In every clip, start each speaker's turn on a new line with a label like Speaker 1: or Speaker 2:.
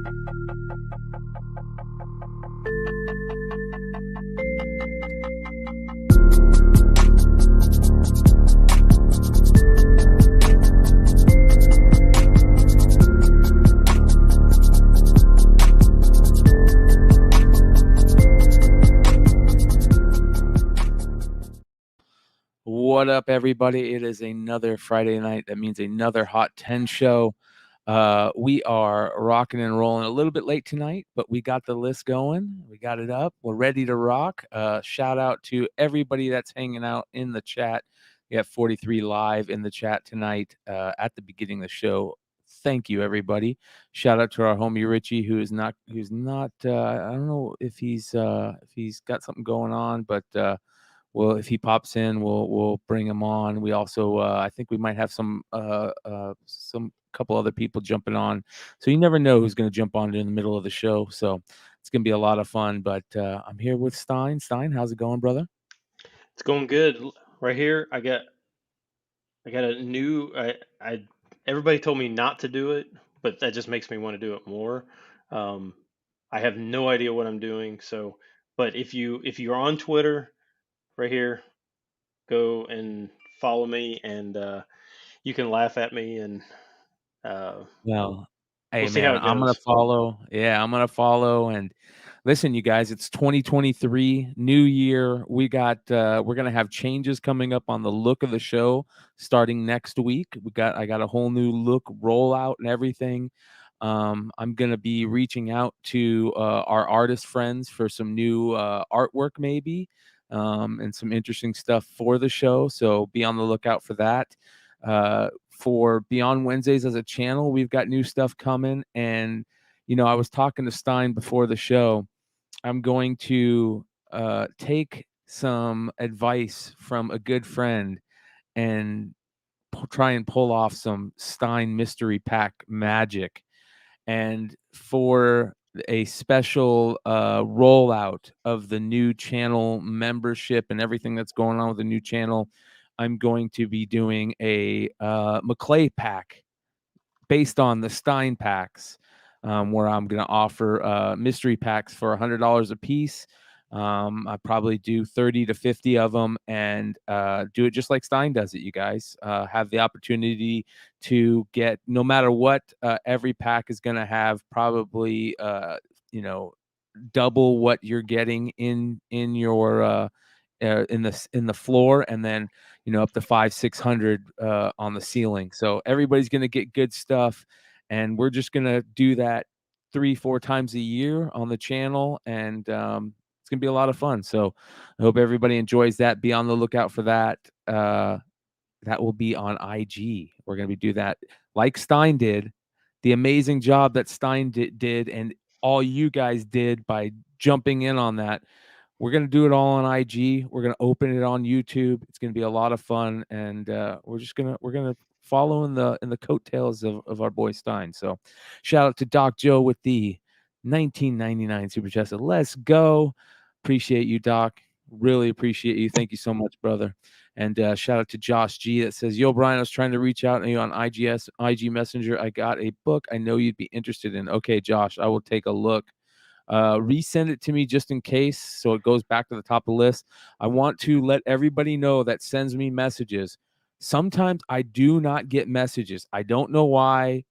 Speaker 1: What up, everybody? It is another Friday night. That means another Hot 10 show. We are rocking and rolling a little bit late tonight, but we got the list going. We got it up. We're ready to rock. Shout out to everybody that's hanging out in the chat. We have 43 live in the chat tonight at the beginning of the show. Thank you, everybody. Shout out to our homie Richie, who's not. I don't know if he's got something going on, but well, if he pops in, we'll bring him on. We also, I think we might have some couple other people jumping on. So you never know who's going to jump on in the middle of the show. So it's going to be a lot of fun. But I'm here with Stein. Stein, how's it going, brother?
Speaker 2: It's going good. Right here, I got a new. Everybody told me not to do it, but that just makes me want to do it more. I have no idea what I'm doing. So, but if you're on Twitter, right here, go and follow me, and you can laugh at me, and
Speaker 1: Well, hey,
Speaker 2: we'll see how
Speaker 1: man,
Speaker 2: it
Speaker 1: I'm going
Speaker 2: goes.
Speaker 1: to follow. Yeah, I'm going to follow. And listen, you guys, it's 2023, new year. We're going to have changes coming up on the look of the show starting next week. I got a whole new look rollout and everything. I'm going to be reaching out to our artist friends for some new artwork, maybe, and some interesting stuff for the show. So be on the lookout for that. For Beyond Wednesdays as a channel, we've got new stuff coming. And, I was talking to Stein before the show. I'm going to take some advice from a good friend and try and pull off some Stein mystery pack magic. And for a special rollout of the new channel membership and everything that's going on with the new channel, I'm going to be doing a McClay pack based on the Stein packs, where I'm going to offer mystery packs for $100 a piece. I probably do 30 to 50 of them and do it just like Stein does it, you guys. Have the opportunity to get, no matter what, every pack is going to have probably, double what you're getting in your in the floor, and then up to 500-600 on the ceiling. So everybody's going to get good stuff, and we're just going to do that 3-4 times a year on the channel, and it's going to be a lot of fun. So I hope everybody enjoys that. Be on the lookout for that. That will be on IG. We're going to do that like Stein did. The amazing job that Stein did and all you guys did by jumping in on that. We're going to do it all on IG. We're going to open it on YouTube. It's going to be a lot of fun, and we're going to follow in the coattails of our boy Stein. So shout out to Doc Joe with the 1999 Super Chat. Let's go. Appreciate you, Doc. Really appreciate you. Thank you so much, brother. And shout out to Josh G that says, "Yo, Brian, I was trying to reach out to you on IG Messenger. I got a book I know you'd be interested in." Okay, Josh, I will take a look. Resend it to me just in case, so it goes back to the top of the list. I want to let everybody know that sends me messages. Sometimes I do not get messages. I don't know why.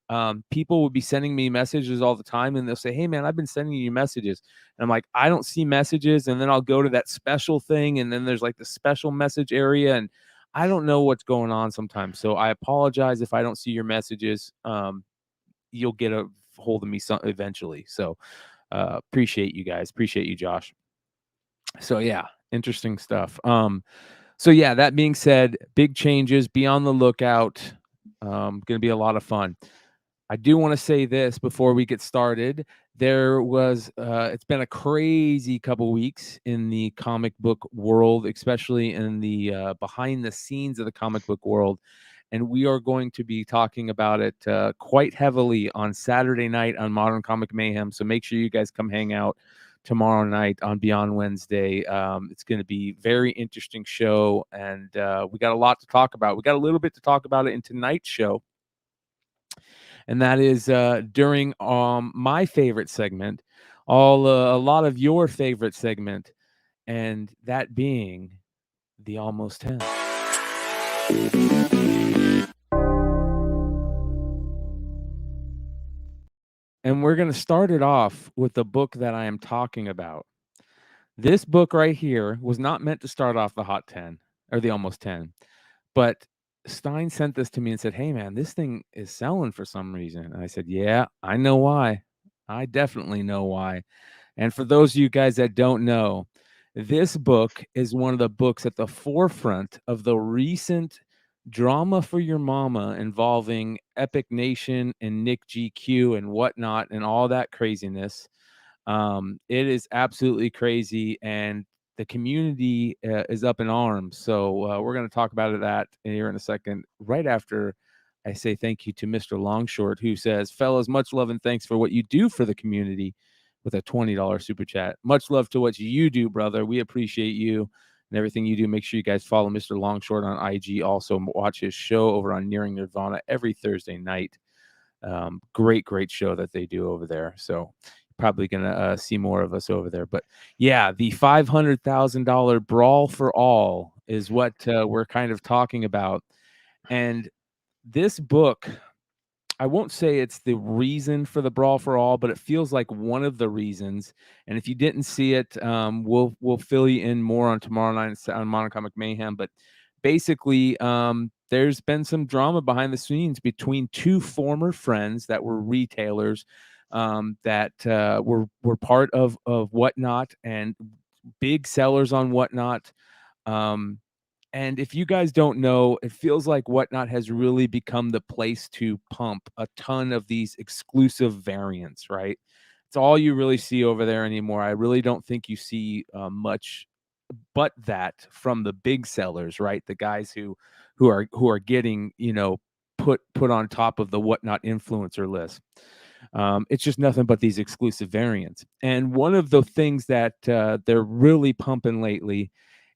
Speaker 1: People will be sending me messages all the time, and they'll say, "Hey, man, I've been sending you messages." And I'm like, I don't see messages. And then I'll go to that special thing, and then there's like the special message area, and I don't know what's going on sometimes. So I apologize if I don't see your messages. You'll get a hold of me eventually. So appreciate you guys. Appreciate you, Josh. So yeah, interesting stuff. So yeah, that being said, big changes. Be on the lookout. Going to be a lot of fun. I do want to say this before we get started. There was, it's been a crazy couple weeks in the comic book world, especially in the behind the scenes of the comic book world. And we are going to be talking about it quite heavily on Saturday night on Modern Comic Mayhem. So make sure you guys come hang out tomorrow night on Beyond Wednesday. It's going to be a very interesting show, and we got a lot to talk about. We got a little bit to talk about it in tonight's show. and that is during my favorite segment, a lot of your favorite segment, and that being the almost 10. And we're going to start it off with the book that I am talking about. This book right here was not meant to start off the Hot 10 or the almost 10, but Stein sent this to me and said, "Hey, man, this thing is selling for some reason." And I said, "Yeah, I know why. I definitely know why." And for those of you guys that don't know, this book is one of the books at the forefront of the recent drama for your mama involving Epic Nation and Nick GQ and whatnot and all that craziness. It is absolutely crazy, and the community is up in arms. So we're going to talk about that here in a second, right after I say thank you to Mr. Longshort, who says, "Fellas, much love and thanks for what you do for the community," with a $20 super chat. Much love to what you do, brother. We appreciate you and everything you do. Make sure you guys follow Mr. Longshort on IG. Also, watch his show over on Nearing Nirvana every Thursday night. Great show that they do over there. So probably gonna see more of us over there. But yeah, the $500,000 brawl for all is what we're kind of talking about. And this book, I won't say it's the reason for the brawl for all, but it feels like one of the reasons. And if you didn't see it, we'll fill you in more on tomorrow night on Monocomic Mayhem. But basically, there's been some drama behind the scenes between two former friends that were retailers, that were part of Whatnot and big sellers on Whatnot. Um, and if you guys don't know, it feels like Whatnot has really become the place to pump a ton of these exclusive variants, right? It's all you really see over there anymore. I really don't think you see much but that from the big sellers, right? The guys who are getting, put on top of the Whatnot influencer list. It's just nothing but these exclusive variants. And one of the things that they're really pumping lately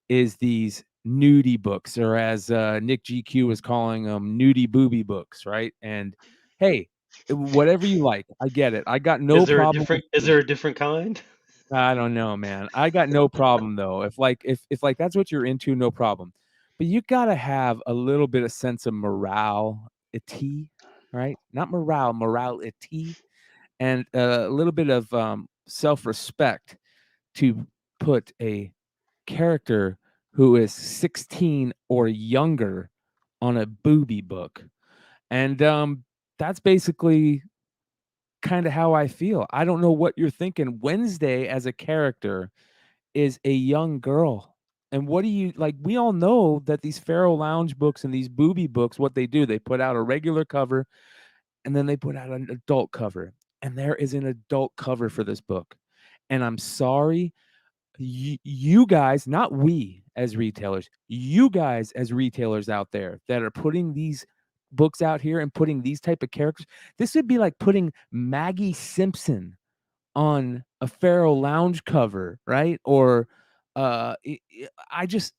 Speaker 1: is these nudie books, or as Nick GQ was calling them, nudie booby books, right? And hey, whatever you like, I get it. I got no problem with
Speaker 2: Is there a different kind?
Speaker 1: I don't know, man. I got no problem though. If that's what you're into, no problem. But you gotta have a little bit of sense of morality, right? Not morality, and a little bit of self-respect to put a character who is 16 or younger on a booby book. And that's basically kind of how I feel. I don't know what you're thinking. Wednesday as a character is a young girl. And what do you like? We all know that these Pharaoh Lounge books and these booby books, what they do, they put out a regular cover and then they put out an adult cover. And there is an adult cover for this book. And I'm sorry, you guys, not we as retailers, you guys as retailers out there that are putting these books out here and putting these type of characters, this would be like putting Maggie Simpson on a Pharaoh Lounge cover, right? Or I just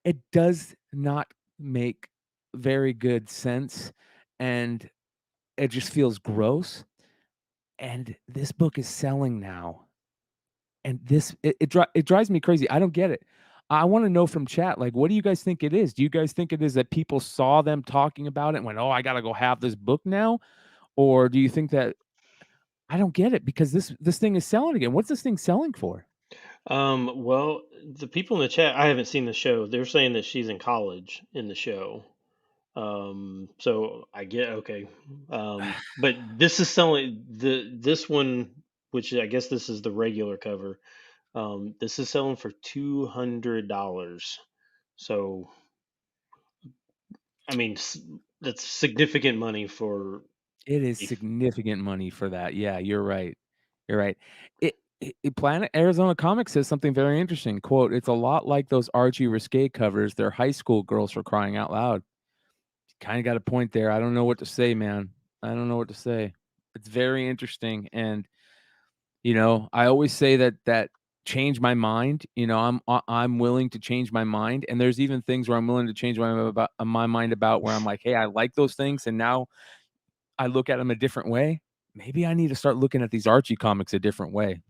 Speaker 1: it does not make very good sense, and it just feels gross. And this book is selling now. And it drives me crazy. I don't get it. I wanna know from chat, like, what do you guys think it is? Do you guys think it is that people saw them talking about it and went, "Oh, I gotta go have this book now?" Or do you think that I don't get it because this thing is selling again. What's this thing selling for?
Speaker 2: Well, the people in the chat, I haven't seen the show. They're saying that she's in college in the show. So I get okay. But this is selling this one, which I guess this is the regular cover. This is selling for $200. So I mean, that's significant money for
Speaker 1: It is
Speaker 2: a
Speaker 1: significant money for that. Yeah, you're right. You're right. Planet Arizona Comics says something very interesting. Quote, "It's a lot like those Archie Risque covers. They're high school girls for crying out loud." Kinda got a point there. I don't know what to say, man. I don't know what to say. It's very interesting, and, I always say that change my mind, I'm willing to change my mind, and there's even things where I'm willing to change my mind about where I'm like, "Hey, I like those things," and now I look at them a different way. Maybe I need to start looking at these Archie comics a different way.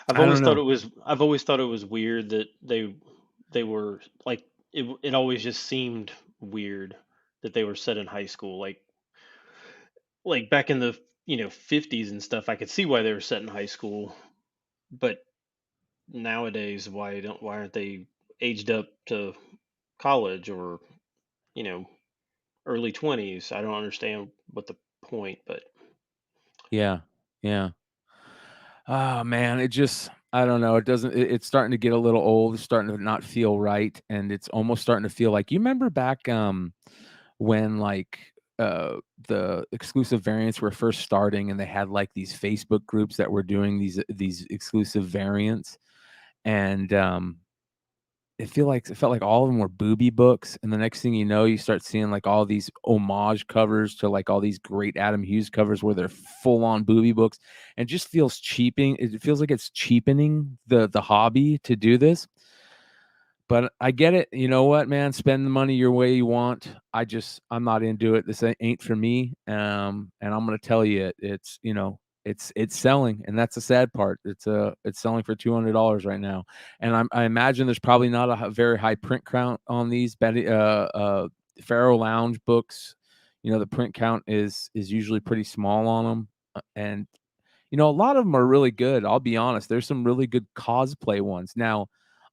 Speaker 1: I don't know.
Speaker 2: I've always thought it was weird that they were like it always just seemed weird that they were set in high school. Like back in the 50s and stuff, I could see why they were set in high school, but nowadays why aren't they aged up to college or, you know, early 20s? I don't understand what the point, but
Speaker 1: Yeah. Yeah. Oh man, it just I don't know. It doesn't it's starting to get a little old. It's starting to not feel right. And it's almost starting to feel like you remember back when like the exclusive variants were first starting and they had like these Facebook groups that were doing these exclusive variants. And it felt like all of them were booby books, and the next thing you know, you start seeing, like, all these homage covers to, like, all these great Adam Hughes covers where they're full on booby books, and just feels cheaping it feels like it's cheapening the hobby to do this. But I get it. You know what, man? Spend the money your way you want. I'm not into it. This ain't for me. And I'm gonna tell you, it's selling, and that's the sad part. It's selling for $200 right now, and I imagine there's probably not a very high print count on these Pharaoh Lounge books. The print count is usually pretty small on them, and a lot of them are really good, I'll be honest. There's some really good cosplay ones. Now,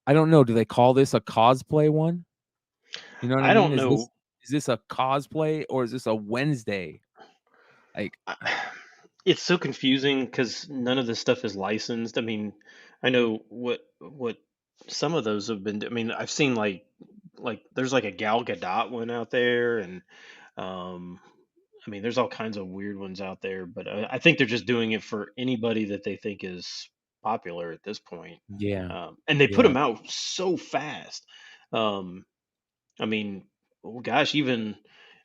Speaker 1: I don't know, do they call this a cosplay one? You know what I
Speaker 2: I
Speaker 1: mean?
Speaker 2: don't
Speaker 1: Is this
Speaker 2: know.
Speaker 1: is this a cosplay or is this a Wednesday? Like,
Speaker 2: I, it's so confusing because none of this stuff is licensed. I mean, I know what some of those have been. I mean, I've seen like there's like a Gal Gadot one out there, and um, I mean, there's all kinds of weird ones out there. But I think they're just doing it for anybody that they think is popular at this point.
Speaker 1: yeah,
Speaker 2: And they put
Speaker 1: yeah,
Speaker 2: them out so fast. Um, I mean, oh gosh, even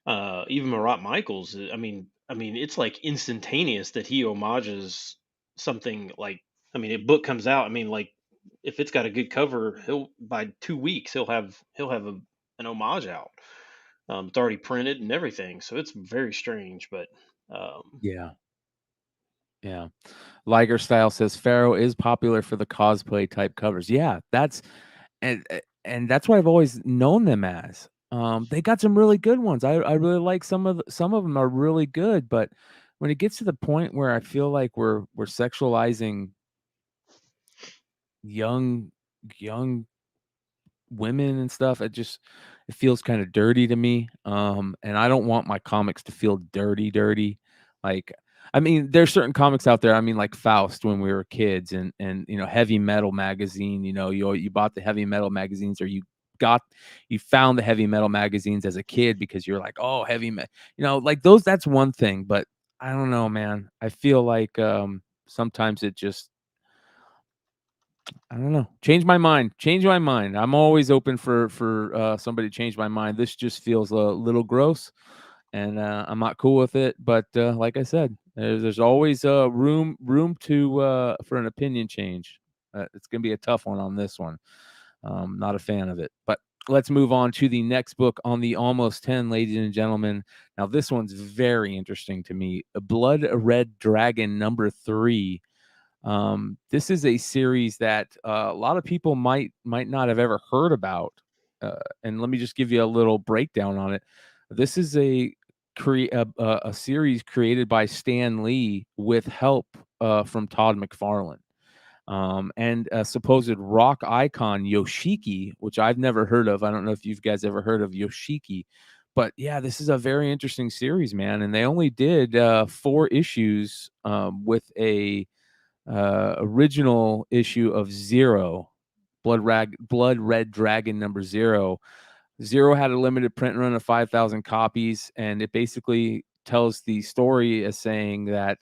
Speaker 2: Marat Michaels. I mean, it's like instantaneous that he homages something like. I mean, a book comes out. I mean, like if it's got a good cover, he'll by 2 weeks he'll have an homage out. It's already printed and everything, so it's very strange. But um,
Speaker 1: yeah, yeah. Liger Style says Pharaoh is popular for the cosplay type covers. Yeah, and that's what I've always known them as. They got some really good ones. I really like some of them are really good, but when it gets to the point where I feel like we're sexualizing young young women and stuff, it feels kind of dirty to me. And I don't want my comics to feel dirty. Like, I mean, there's certain comics out there. I mean, like Faust when we were kids, and Heavy Metal magazine. You bought the Heavy Metal magazines, or got you found the Heavy Metal magazines as a kid because you're like, oh, heavy metal. Like those. That's one thing, but I don't know, man. I feel like sometimes it just I don't know. Change my mind. Change my mind. I'm always open for somebody to change my mind. This just feels a little gross, and I'm not cool with it. But like I said, there's always room to for an opinion change. It's gonna be a tough one on this one. Not a fan of it. But let's move on to the next book on the Almost 10, ladies and gentlemen. Now this one's very interesting to me. Blood Red Dragon number 3. This is a series that a lot of people might not have ever heard about. And let me just give you a little breakdown on it. This is a series created by Stan Lee with help from Todd McFarlane. And a supposed rock icon Yoshiki, which I've never heard of. I don't know if you guys ever heard of Yoshiki, but yeah, this is a very interesting series, man. And they only did 4 issues with a original issue of Zero, Blood Red Dragon number 0. Zero had a limited print run of 5,000 copies, and it basically tells the story as saying that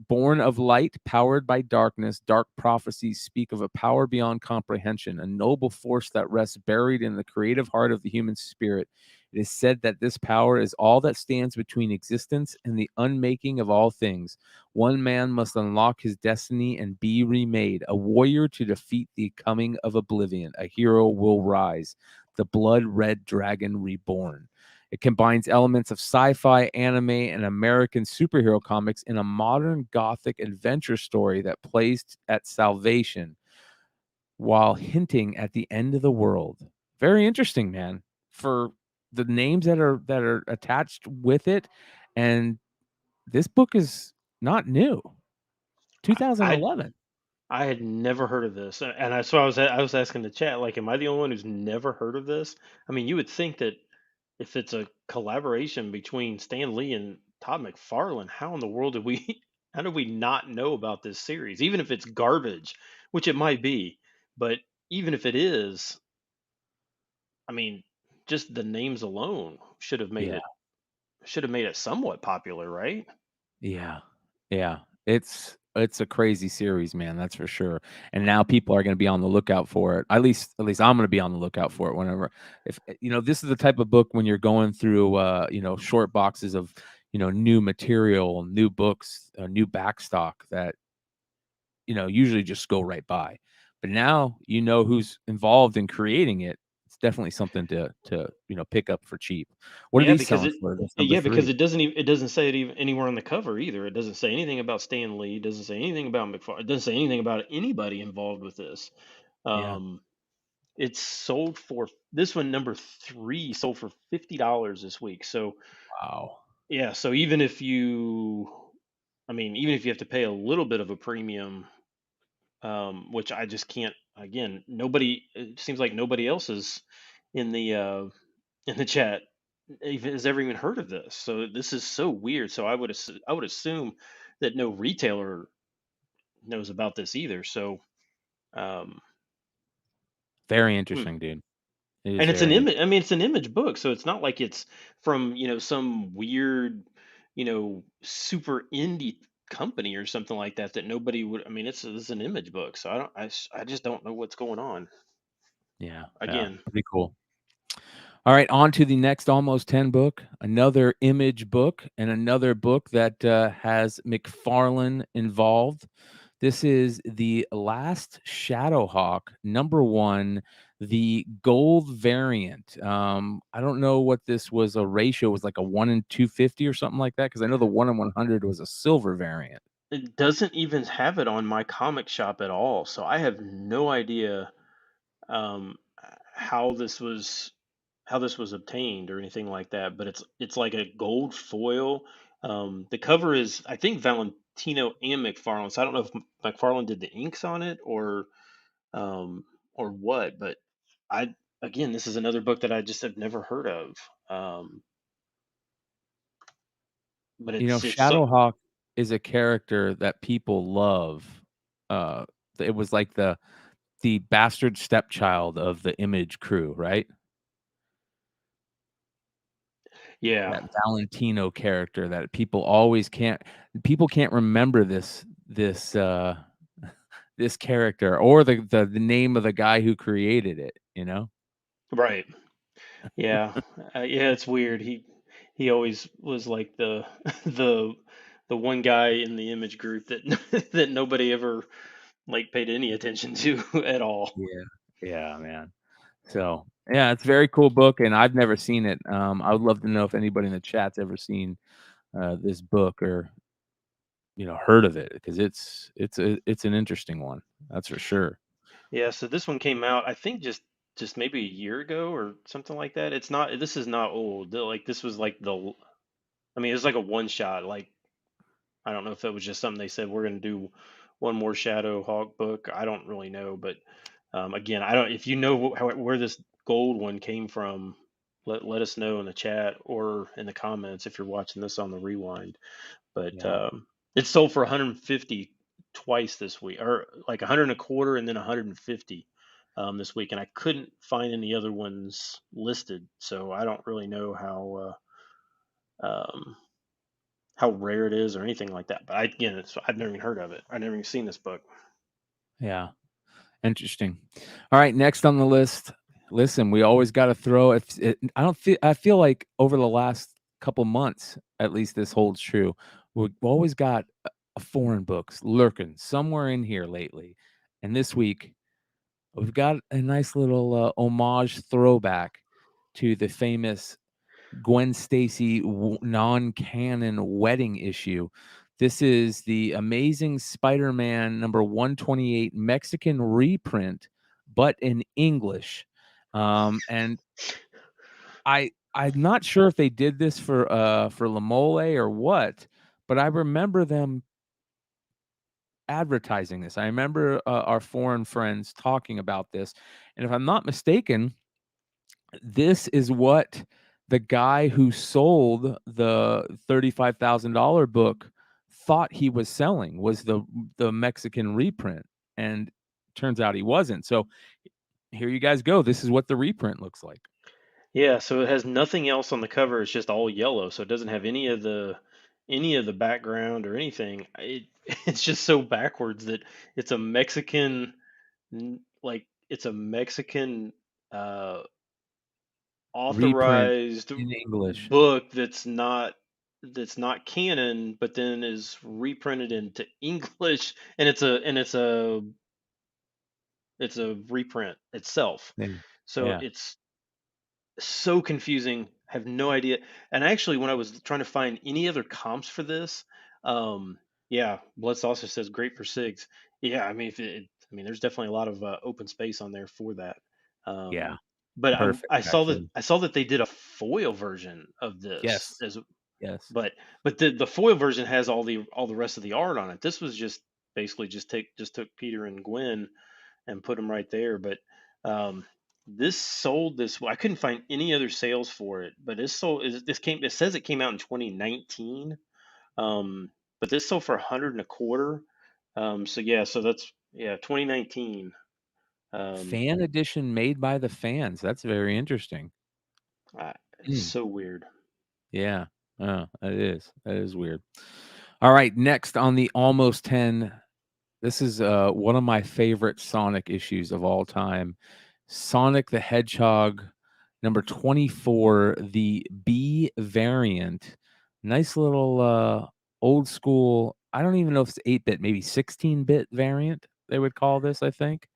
Speaker 1: born of light, powered by darkness, dark prophecies speak of a power beyond comprehension, a noble force that rests buried in the creative heart of the human spirit. It is said that this power is all that stands between existence and the unmaking of all things. One man must unlock his destiny and be remade, a warrior to defeat the coming of oblivion. A hero will rise. The Blood Red Dragon Reborn. It combines elements of sci-fi, anime, and American superhero comics in a modern gothic adventure story that plays at salvation while hinting at the end of the world. Very interesting, man. For the names that are attached with it, and this book is not new.
Speaker 2: I
Speaker 1: 2011.
Speaker 2: I had never heard of this, and I was asking the chat, like, am I the only one who's never heard of this? I mean, you would think that if it's a collaboration between Stan Lee and Todd McFarlane, how in the world did we how did we not know about this series? Even if it's garbage, which it might be, but even if it is, I mean, just the names alone
Speaker 1: Yeah.
Speaker 2: should have made it somewhat popular, right?
Speaker 1: Yeah. Yeah. It's a crazy series, man, that's for sure. And now people are gonna be on the lookout for it. At least I'm gonna be on the lookout for it whenever if this is the type of book when you're going through short boxes of, new material, new books, new backstock that, usually just go right by. But now who's involved in creating it. It's definitely something to pick up for cheap. What are
Speaker 2: Yeah,
Speaker 1: these
Speaker 2: because
Speaker 1: selling
Speaker 2: it
Speaker 1: for? That's number
Speaker 2: yeah, because
Speaker 1: 3.
Speaker 2: it doesn't say it even anywhere on the cover either. It doesn't say anything about Stan Lee. It doesn't say anything about McFarlane. It doesn't say anything about anybody involved with this.
Speaker 1: Yeah.
Speaker 2: Um, it's sold for this one number three sold for $50 this week. So
Speaker 1: Wow.
Speaker 2: yeah, so even if you, I mean, even if you have to pay a little bit of a premium, which I just can't. Again, nobody. It seems like nobody else is in the uh, in the chat even has ever even heard of this. So this is so weird. So I would assume that no retailer knows about this either. So um,
Speaker 1: Very
Speaker 2: hmm.
Speaker 1: interesting, dude. It is
Speaker 2: And it's an
Speaker 1: very
Speaker 2: image.
Speaker 1: interesting.
Speaker 2: I mean, it's an image book, so it's not like it's from some weird super indie company or something like that that nobody would. I mean, it's an image book, so I just don't know what's going on.
Speaker 1: Yeah, yeah,
Speaker 2: Again,
Speaker 1: pretty cool. All right, on to the next Almost 10 book, another image book and another book that, has McFarlane involved. This is The Last Shadowhawk, number 1, the gold variant. I don't know what this was a ratio, it was like a 1 in 250 or something like that, because I know the 1 in 100 was a silver variant.
Speaker 2: it doesn't even have it on my comic shop at all, so I have no idea um, how this was obtained or anything like that. But it's like a gold foil. The cover is I think Valentino and McFarlane. So I don't know if McFarlane did the inks on it um, or what. But I again, this is another book that I just have never heard of. Um, but it's so
Speaker 1: Shadowhawk is a character that people love. Uh, it was like the bastard stepchild of the Image crew, right?
Speaker 2: yeah,
Speaker 1: That Valentino character that people can't remember this this character or the name of the guy who created it, you know?
Speaker 2: right. Yeah, yeah, it's weird. He always was like the the the one guy in the image group that that nobody ever like paid any attention to at all.
Speaker 1: Yeah. Yeah, man. So, yeah, it's a very cool book, and I've never seen it. I would love to know if anybody in the chat's ever seen, this book or, heard of it because it's an interesting one. That's for sure.
Speaker 2: Yeah, so this one came out I think just maybe a year ago or something like that. It's not this is not old. Like this was like I mean, it was like a one shot. Like I don't know if it was just something they said we're going to do one more Shadow Hawk book. I don't really know, but again, I don't. If you know where this gold one came from, let us know in the chat or in the comments if you're watching this on the rewind. But
Speaker 1: Yeah.
Speaker 2: it sold for 150 twice this week, or like 100 and a quarter, and then 150 this week, and I couldn't find any other ones listed, so I don't really know how rare it is or anything like that. But again, I've never even heard of it. I've never even seen this book.
Speaker 1: Yeah. Interesting. All right, next on the list. Listen, we always got to throw it. I feel like over the last couple months, at least this holds true. We've always got a foreign books lurking somewhere in here lately. And this week, we've got a nice little homage throwback to the famous Gwen Stacy non-canon wedding issue. This is the Amazing Spider-Man number 128 Mexican reprint, but in English. And I'm not sure if they did this for La Mole or what, but I remember them advertising this. I remember our foreign friends talking about this, and if I'm not mistaken, this is what the guy who sold the $35,000 book thought he was selling, was the Mexican reprint, and turns out he wasn't. So here you guys go. This is what the reprint looks like.
Speaker 2: Yeah, so it has nothing else on the cover. It's just all yellow, so it doesn't have any of the background or anything. It's just so backwards that it's a Mexican like it's a Mexican uh
Speaker 1: Reprint
Speaker 2: authorized
Speaker 1: in English.
Speaker 2: book that's not canon, but then is reprinted into English, and it's a reprint itself.
Speaker 1: Yeah.
Speaker 2: So
Speaker 1: Yeah.
Speaker 2: it's so confusing. Have no idea. And actually, when I was trying to find any other comps for this, yeah, Blood Saucer says great for SIGs. Yeah, I mean, I mean, there's definitely a lot of open space on there for that.
Speaker 1: Yeah.
Speaker 2: Um, but
Speaker 1: Perfect,
Speaker 2: I saw that
Speaker 1: actually.
Speaker 2: they did a foil version of this
Speaker 1: Yes.
Speaker 2: as,
Speaker 1: Yes.
Speaker 2: but the foil version has all the rest of the art on it. This was just basically just took Peter and Gwen and put them right there. But um, this sold this. I couldn't find any other sales for it, but this sold. This came. It says it came out in 2019, um, but this sold for 100 and a quarter. So yeah, so that's yeah 2019. Um,
Speaker 1: Fan edition made by the fans. That's very interesting.
Speaker 2: I,
Speaker 1: Mm.
Speaker 2: so weird.
Speaker 1: Yeah. Oh, that is. That is weird. All right, next on the almost 10. This is one of my favorite Sonic issues of all time. Sonic the Hedgehog number 24, the B variant. Nice little old school. I don't even know if it's 8-bit, maybe 16-bit variant they would call this, I think.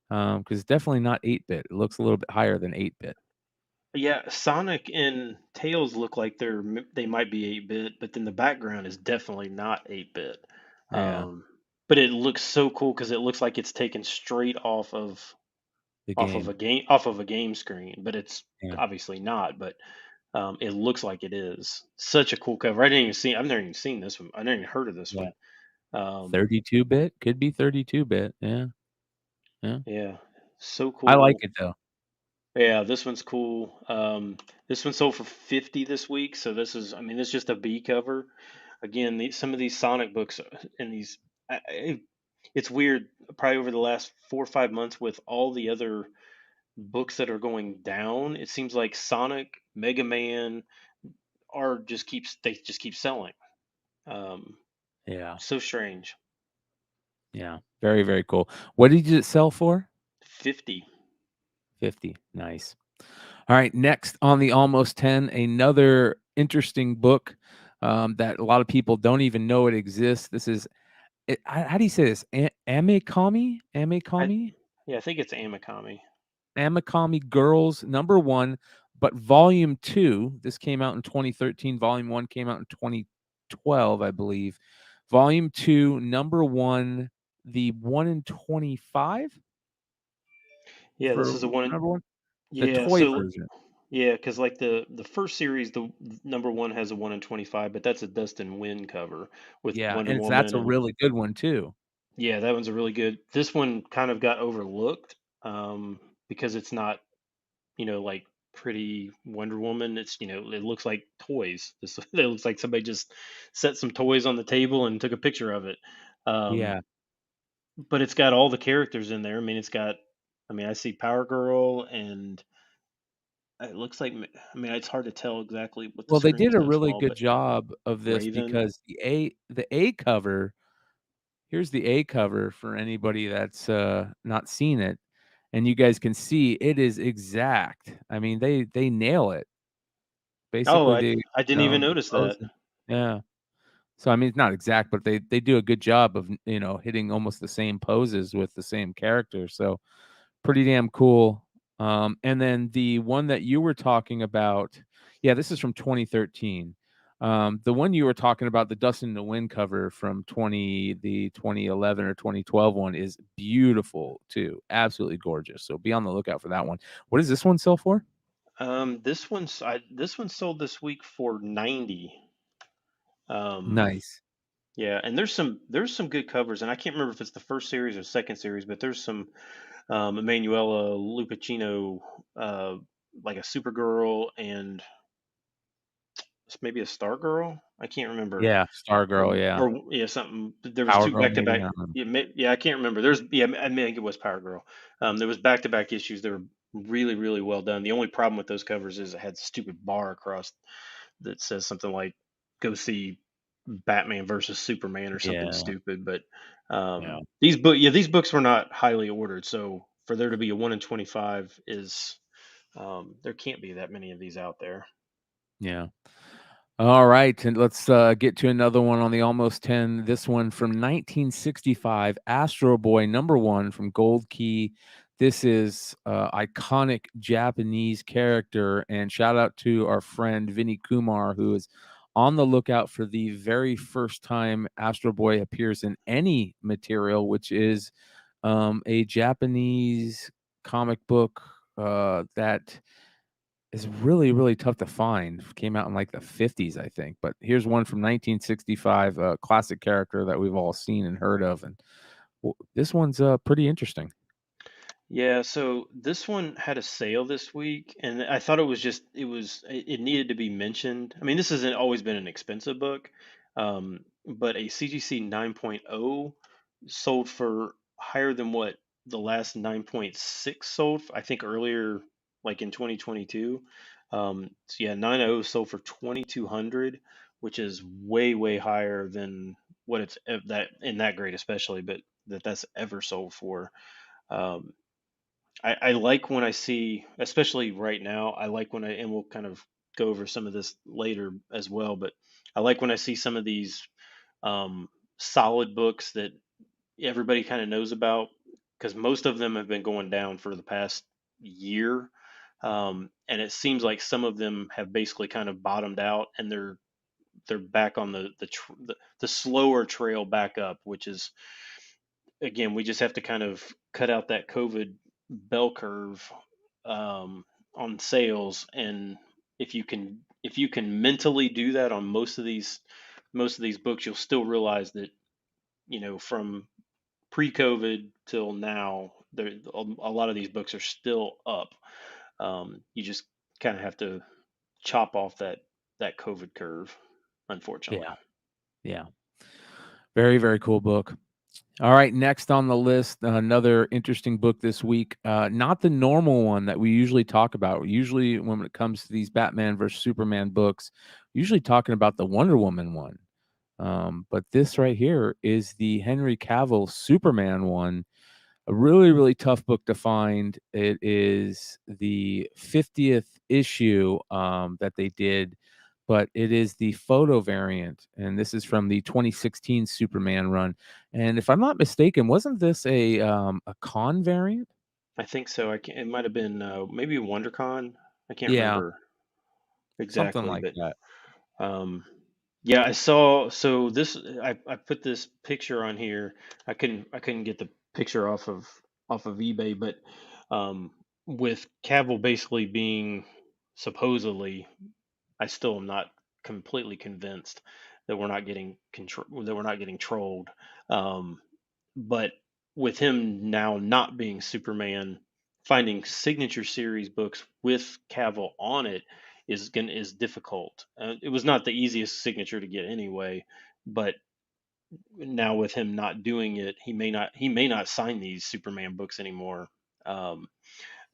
Speaker 1: Because it's definitely not 8-bit. It looks a little bit higher than 8-bit.
Speaker 2: Yeah, Sonic and Tails look like they might be 8-bit, but then the background is definitely not 8-bit.
Speaker 1: Yeah,
Speaker 2: Um, but it looks so cool because it looks like it's taken straight
Speaker 1: the game.
Speaker 2: off of a game screen, but it's
Speaker 1: Yeah.
Speaker 2: obviously not. But it looks like it is. Such a cool cover. I didn't even see. I've never even seen this one. I never even heard of this
Speaker 1: Yeah.
Speaker 2: one. Um,
Speaker 1: 32-bit? Could be 32-bit. Yeah. Yeah.
Speaker 2: yeah, so
Speaker 1: I like
Speaker 2: cool.
Speaker 1: it though.
Speaker 2: Yeah, this one's cool. This one sold for 50 this week, so this is, I mean, it's just a B cover. Again, some of these Sonic books and these, it's weird. Probably over the last 4 or 5 months, with all the other books that are going down, it seems like Sonic, Mega Man they just keep selling. Um,
Speaker 1: Yeah.
Speaker 2: so strange.
Speaker 1: Yeah. Very, very cool. What did it sell for?
Speaker 2: 50.
Speaker 1: 50. Nice. All right. Next on the almost 10, another interesting book that a lot of people don't even know it exists. This is, how do you say this? Amekami?
Speaker 2: I
Speaker 1: Amekami?
Speaker 2: Yeah, I think it's Amikami.
Speaker 1: Amekami Girls number 1, but volume 2, this came out in 2013. Volume 1 came out in 2012, I believe. Volume 2, number 1, the 1 in 25
Speaker 2: Yeah, this
Speaker 1: for
Speaker 2: is the one.
Speaker 1: number 1, the
Speaker 2: Yeah,
Speaker 1: toy
Speaker 2: so
Speaker 1: version.
Speaker 2: yeah, because like the first series, the number one has a 1 in 25, but that's a Dustin Win cover with
Speaker 1: Yeah,
Speaker 2: Wonder
Speaker 1: and that's
Speaker 2: Woman,
Speaker 1: a
Speaker 2: and
Speaker 1: really good one too.
Speaker 2: yeah, that one's a really good. This one kind of got overlooked because it's not, like pretty Wonder Woman. It's, it looks like toys. This it looks like somebody just set some toys on the table and took a picture of it. Um,
Speaker 1: Yeah.
Speaker 2: but it's got all the characters in there. I mean, I mean, I see Power Girl, and it looks like, I mean, it's hard to tell exactly what the
Speaker 1: Well, they
Speaker 2: screen
Speaker 1: did
Speaker 2: is
Speaker 1: a
Speaker 2: so
Speaker 1: really
Speaker 2: small,
Speaker 1: good
Speaker 2: but
Speaker 1: job of this
Speaker 2: Raven.
Speaker 1: because the A cover, here's the A cover for anybody that's not seen it, and you guys can see it is exact. I mean, they nail it.
Speaker 2: Oh,
Speaker 1: Basically, they
Speaker 2: I didn't even
Speaker 1: the
Speaker 2: notice that.
Speaker 1: pose. Yeah. So, I mean, it's not exact, but they do a good job of, hitting almost the same poses with the same character, so pretty damn cool. And then the one that you were talking about, Yeah, this is from 2013. The one you were talking about, the Dust in the Wind cover from 2011 or 2012 one is beautiful too. Absolutely gorgeous. So be on the lookout for that one. What does this one sell for?
Speaker 2: This one sold this week for 90. Um,
Speaker 1: Nice.
Speaker 2: yeah, and there's some good covers, and I can't remember if it's the first series or second series, but there's some Emanuela Lupacino, uh, like a Supergirl and maybe a Star Girl. I can't remember.
Speaker 1: Yeah, Stargirl, yeah.
Speaker 2: Or yeah, something. There was
Speaker 1: Power
Speaker 2: two
Speaker 1: Girl
Speaker 2: back to
Speaker 1: maybe,
Speaker 2: back.
Speaker 1: I don't know.
Speaker 2: Yeah, yeah, I can't remember. There's yeah, I think it was Power Girl. There was back to back issues. They were really really well done. The only problem with those covers is it had stupid bar across that says something like "Go see Batman versus Superman" or something
Speaker 1: Yeah,
Speaker 2: stupid. But
Speaker 1: yeah,
Speaker 2: these books were not highly ordered. So for there to be a 1 in 25 is there can't be that many of these out there.
Speaker 1: yeah. All right, and let's get to another one on the almost 10. This one from 1965, Astro Boy #1 from Gold Key. This is iconic Japanese character, and shout out to our friend Vinny Kumar, who is on the lookout for the very first time Astro Boy appears in any material, which is a Japanese comic book that is really, really tough to find. Came out in like the 50s, I think. But here's one from 1965, a classic character that we've all seen and heard of. And this one's pretty interesting.
Speaker 2: Yeah, so this one had a sale this week, and I thought it needed to be mentioned. I mean, this hasn't always been an expensive book, but a CGC 9.0 sold for higher than what the last 9.6 sold, I think earlier, like in 2022. So yeah, 9.0 sold for 2,200, which is way, way higher than what that in that grade especially, but that's ever sold for. Um, I like when I see, especially right now, I like when and we'll kind of go over some of this later as well, but I like when I see some of these um, solid books that everybody kind of knows about, because most of them have been going down for the past year. And it seems like some of them have basically kind of bottomed out, and they're back on the slower trail back up, which is, again, we just have to kind of cut out that COVID bell curve um, on sales, and if you can mentally do that on most of these books, you'll still realize that, from pre-COVID till now, there a lot of these books are still up. You just kind of have to chop off that COVID curve, unfortunately.
Speaker 1: Yeah. Yeah. Very, very cool book. All right, next on the list, another interesting book this week. Not the normal one that we usually talk about. Usually, when it comes to these Batman versus Superman books, usually talking about the Wonder Woman one. But this right here is the Henry Cavill Superman one. A really, really tough book to find. It is the 50th issue that they did, but it is the photo variant, and this is from the 2016 Superman run. And if I'm not mistaken, wasn't this a con variant?
Speaker 2: I think so. It might have been maybe WonderCon. I can't
Speaker 1: Yeah,
Speaker 2: remember
Speaker 1: something
Speaker 2: exactly,
Speaker 1: like
Speaker 2: but
Speaker 1: that.
Speaker 2: um, yeah, I saw. So I put this picture on here. I couldn't get the picture off of eBay, but um, with Cavill basically being, supposedly, I still am not completely convinced that we're not getting trolled. Um, but with him now not being Superman, finding signature series books with Cavill on it is difficult. It was not the easiest signature to get anyway, but now with him not doing it, he may not sign these Superman books anymore. Um,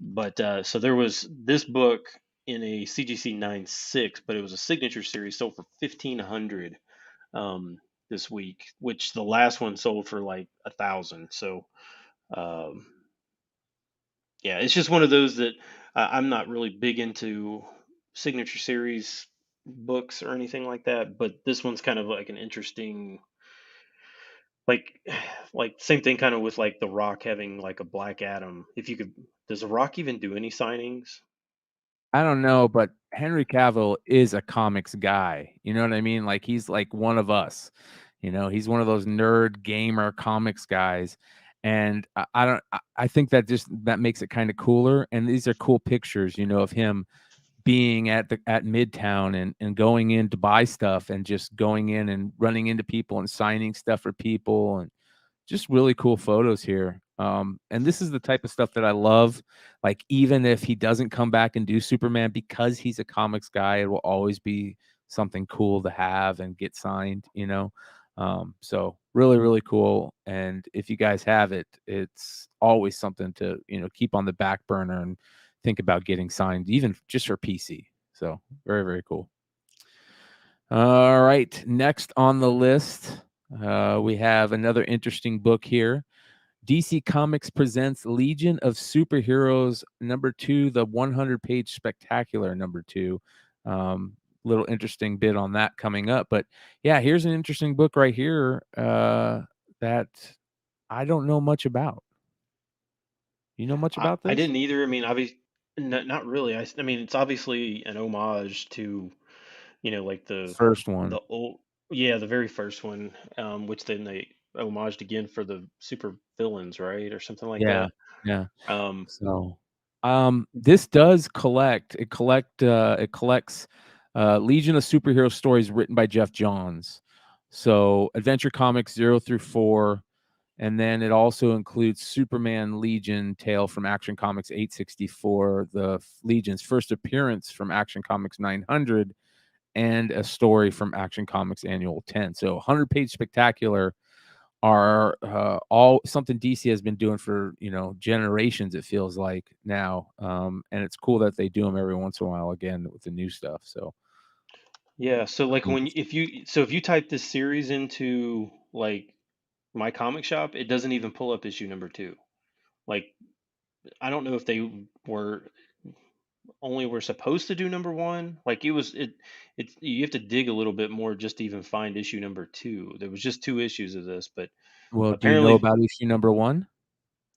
Speaker 2: but so there was this book in a CGC 9.6, but it was a signature series, sold for 1,500 um, this week, which the last one sold for like 1,000. So um, yeah, it's just one of those that I'm not really big into signature series books or anything like that, but this one's kind of like an interesting, like like same thing kind of with like The Rock having like a Black Adam. If you could, does The Rock even do any signings?
Speaker 1: I don't know, but Henry Cavill is a comics guy. You know what I mean? Like he's like one of us. You know, he's one of those nerd gamer comics guys. And I don't I think that just that makes it kind of cooler. And these are cool pictures, you know, of him being at Midtown and going in to buy stuff and just going in and running into people and signing stuff for people and just really cool photos here. And this is the type of stuff that I love. Like, even if he doesn't come back and do Superman because he's a comics guy, it will always be something cool to have and get signed, you know? So really, really cool. And if you guys have it, it's always something to, you know, keep on the back burner and think about getting signed, even just for PC. So very, very cool. All right. Next on the list, we have another interesting book here. DC Comics presents Legion of Superheroes #2, the 100-page spectacular #2. Little interesting bit on that coming up, but yeah, here's an interesting book right here that I don't know much about. You know much about
Speaker 2: I
Speaker 1: this?
Speaker 2: didn't either. I mean, obviously, not really. I mean, it's obviously an homage to, like
Speaker 1: First one.
Speaker 2: the old, yeah, the very first one, which then they homaged again for the super villains, right, or something like
Speaker 1: Yeah,
Speaker 2: that.
Speaker 1: yeah.
Speaker 2: Um,
Speaker 1: So, this does it collects, Legion of Superhero stories written by Jeff Johns. So, Adventure Comics 0 through 4, and then it also includes Superman Legion tale from Action Comics 864, the Legion's first appearance from Action Comics 900, and a story from Action Comics Annual 10. So, 100-page spectacular are all something DC has been doing for, you know, generations, it feels like now. And it's cool that they do them every once in a while again with the new stuff. So
Speaker 2: yeah, so like
Speaker 1: um,
Speaker 2: if you type this series into like my comic shop, it doesn't even pull up issue number two. Like, I don't know if they were only were supposed to do number one. Like, it's you have to dig a little bit more just to even find issue number two. There was just two issues of this, but
Speaker 1: well, do you know
Speaker 2: apparently
Speaker 1: about issue number one?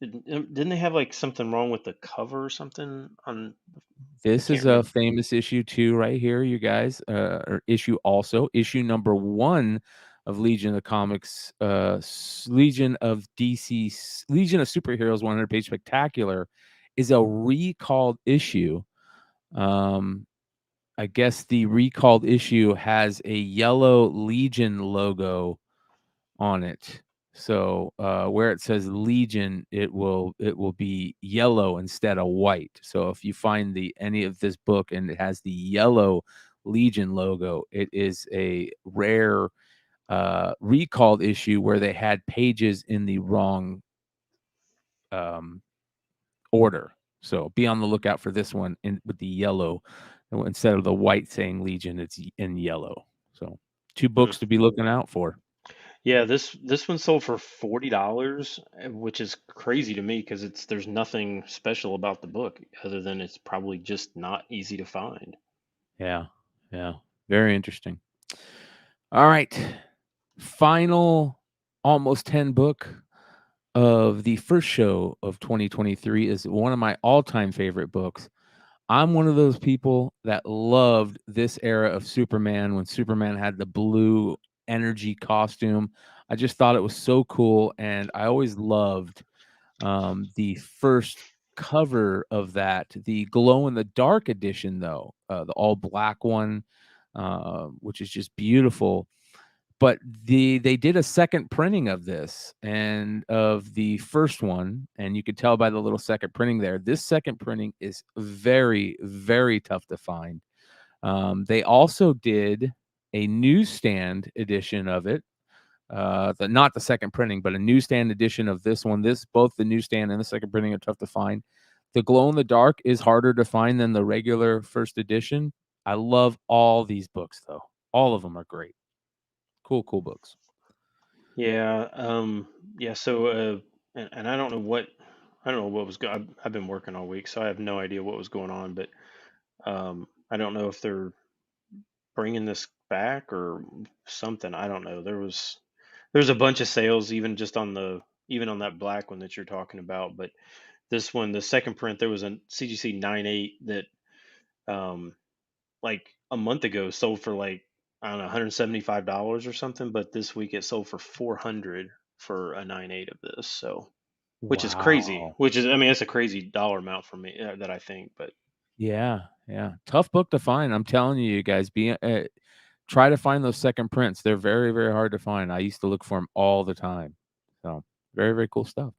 Speaker 2: didn't they have like something wrong with the cover or something on? I
Speaker 1: This
Speaker 2: can't
Speaker 1: is a
Speaker 2: remember.
Speaker 1: famous issue too, right here, you guys. Or issue also issue number one of Legion of Comics, Legion of Superheroes 100-page spectacular is a recalled issue. Um, I guess the recalled issue has a yellow Legion logo on it. So, where it says Legion, it will be yellow instead of white. So if you find the any of this book and it has the yellow Legion logo, it is a rare recalled issue where they had pages in the wrong um order. So be on the lookout for this one in with the yellow instead of the white saying Legion, it's in yellow. So 2
Speaker 2: Hmm.
Speaker 1: books to be looking out for.
Speaker 2: Yeah, this one sold for $40, which is crazy to me because there's nothing special about the book other than it's probably just not easy to find.
Speaker 1: Yeah. Yeah. Very interesting. All right. Final almost 10 book of the first show of 2023 is one of my all-time favorite books. I'm one of those people that loved this era of Superman when Superman had the blue energy costume. I just thought it was so cool, and I always loved the first cover of that, the glow in the dark edition, though, the all black one, which is just beautiful. But they did a second printing of this and of the first one, and you could tell by the little second printing there. This second printing is very, very tough to find. They also did a newsstand edition of it, not the second printing, but a newsstand edition of this one. This both the newsstand and the second printing are tough to find. The glow in the dark is harder to find than the regular first edition. I love all these books though. All of them are great. Cool, cool books.
Speaker 2: Yeah, yeah. So, and I don't know what was going. I've been working all week, so I have no idea what was going on. But I don't know if they're bringing this back or something. I don't know. There's a bunch of sales even on that black one that you're talking about. But this one, the second print, there was a CGC 98 that um, like a month ago sold for like, I don't know, $175 or something, but this week it sold for 400 for a 9.8 of this. So, which is crazy.
Speaker 1: Wow.
Speaker 2: Which is, I mean, that's a crazy dollar amount for me, that I think. But
Speaker 1: Yeah, yeah. Tough book to find. I'm telling you, you guys, try to find those second prints. They're very, very hard to find. I used to look for them all the time. So, very, very cool stuff.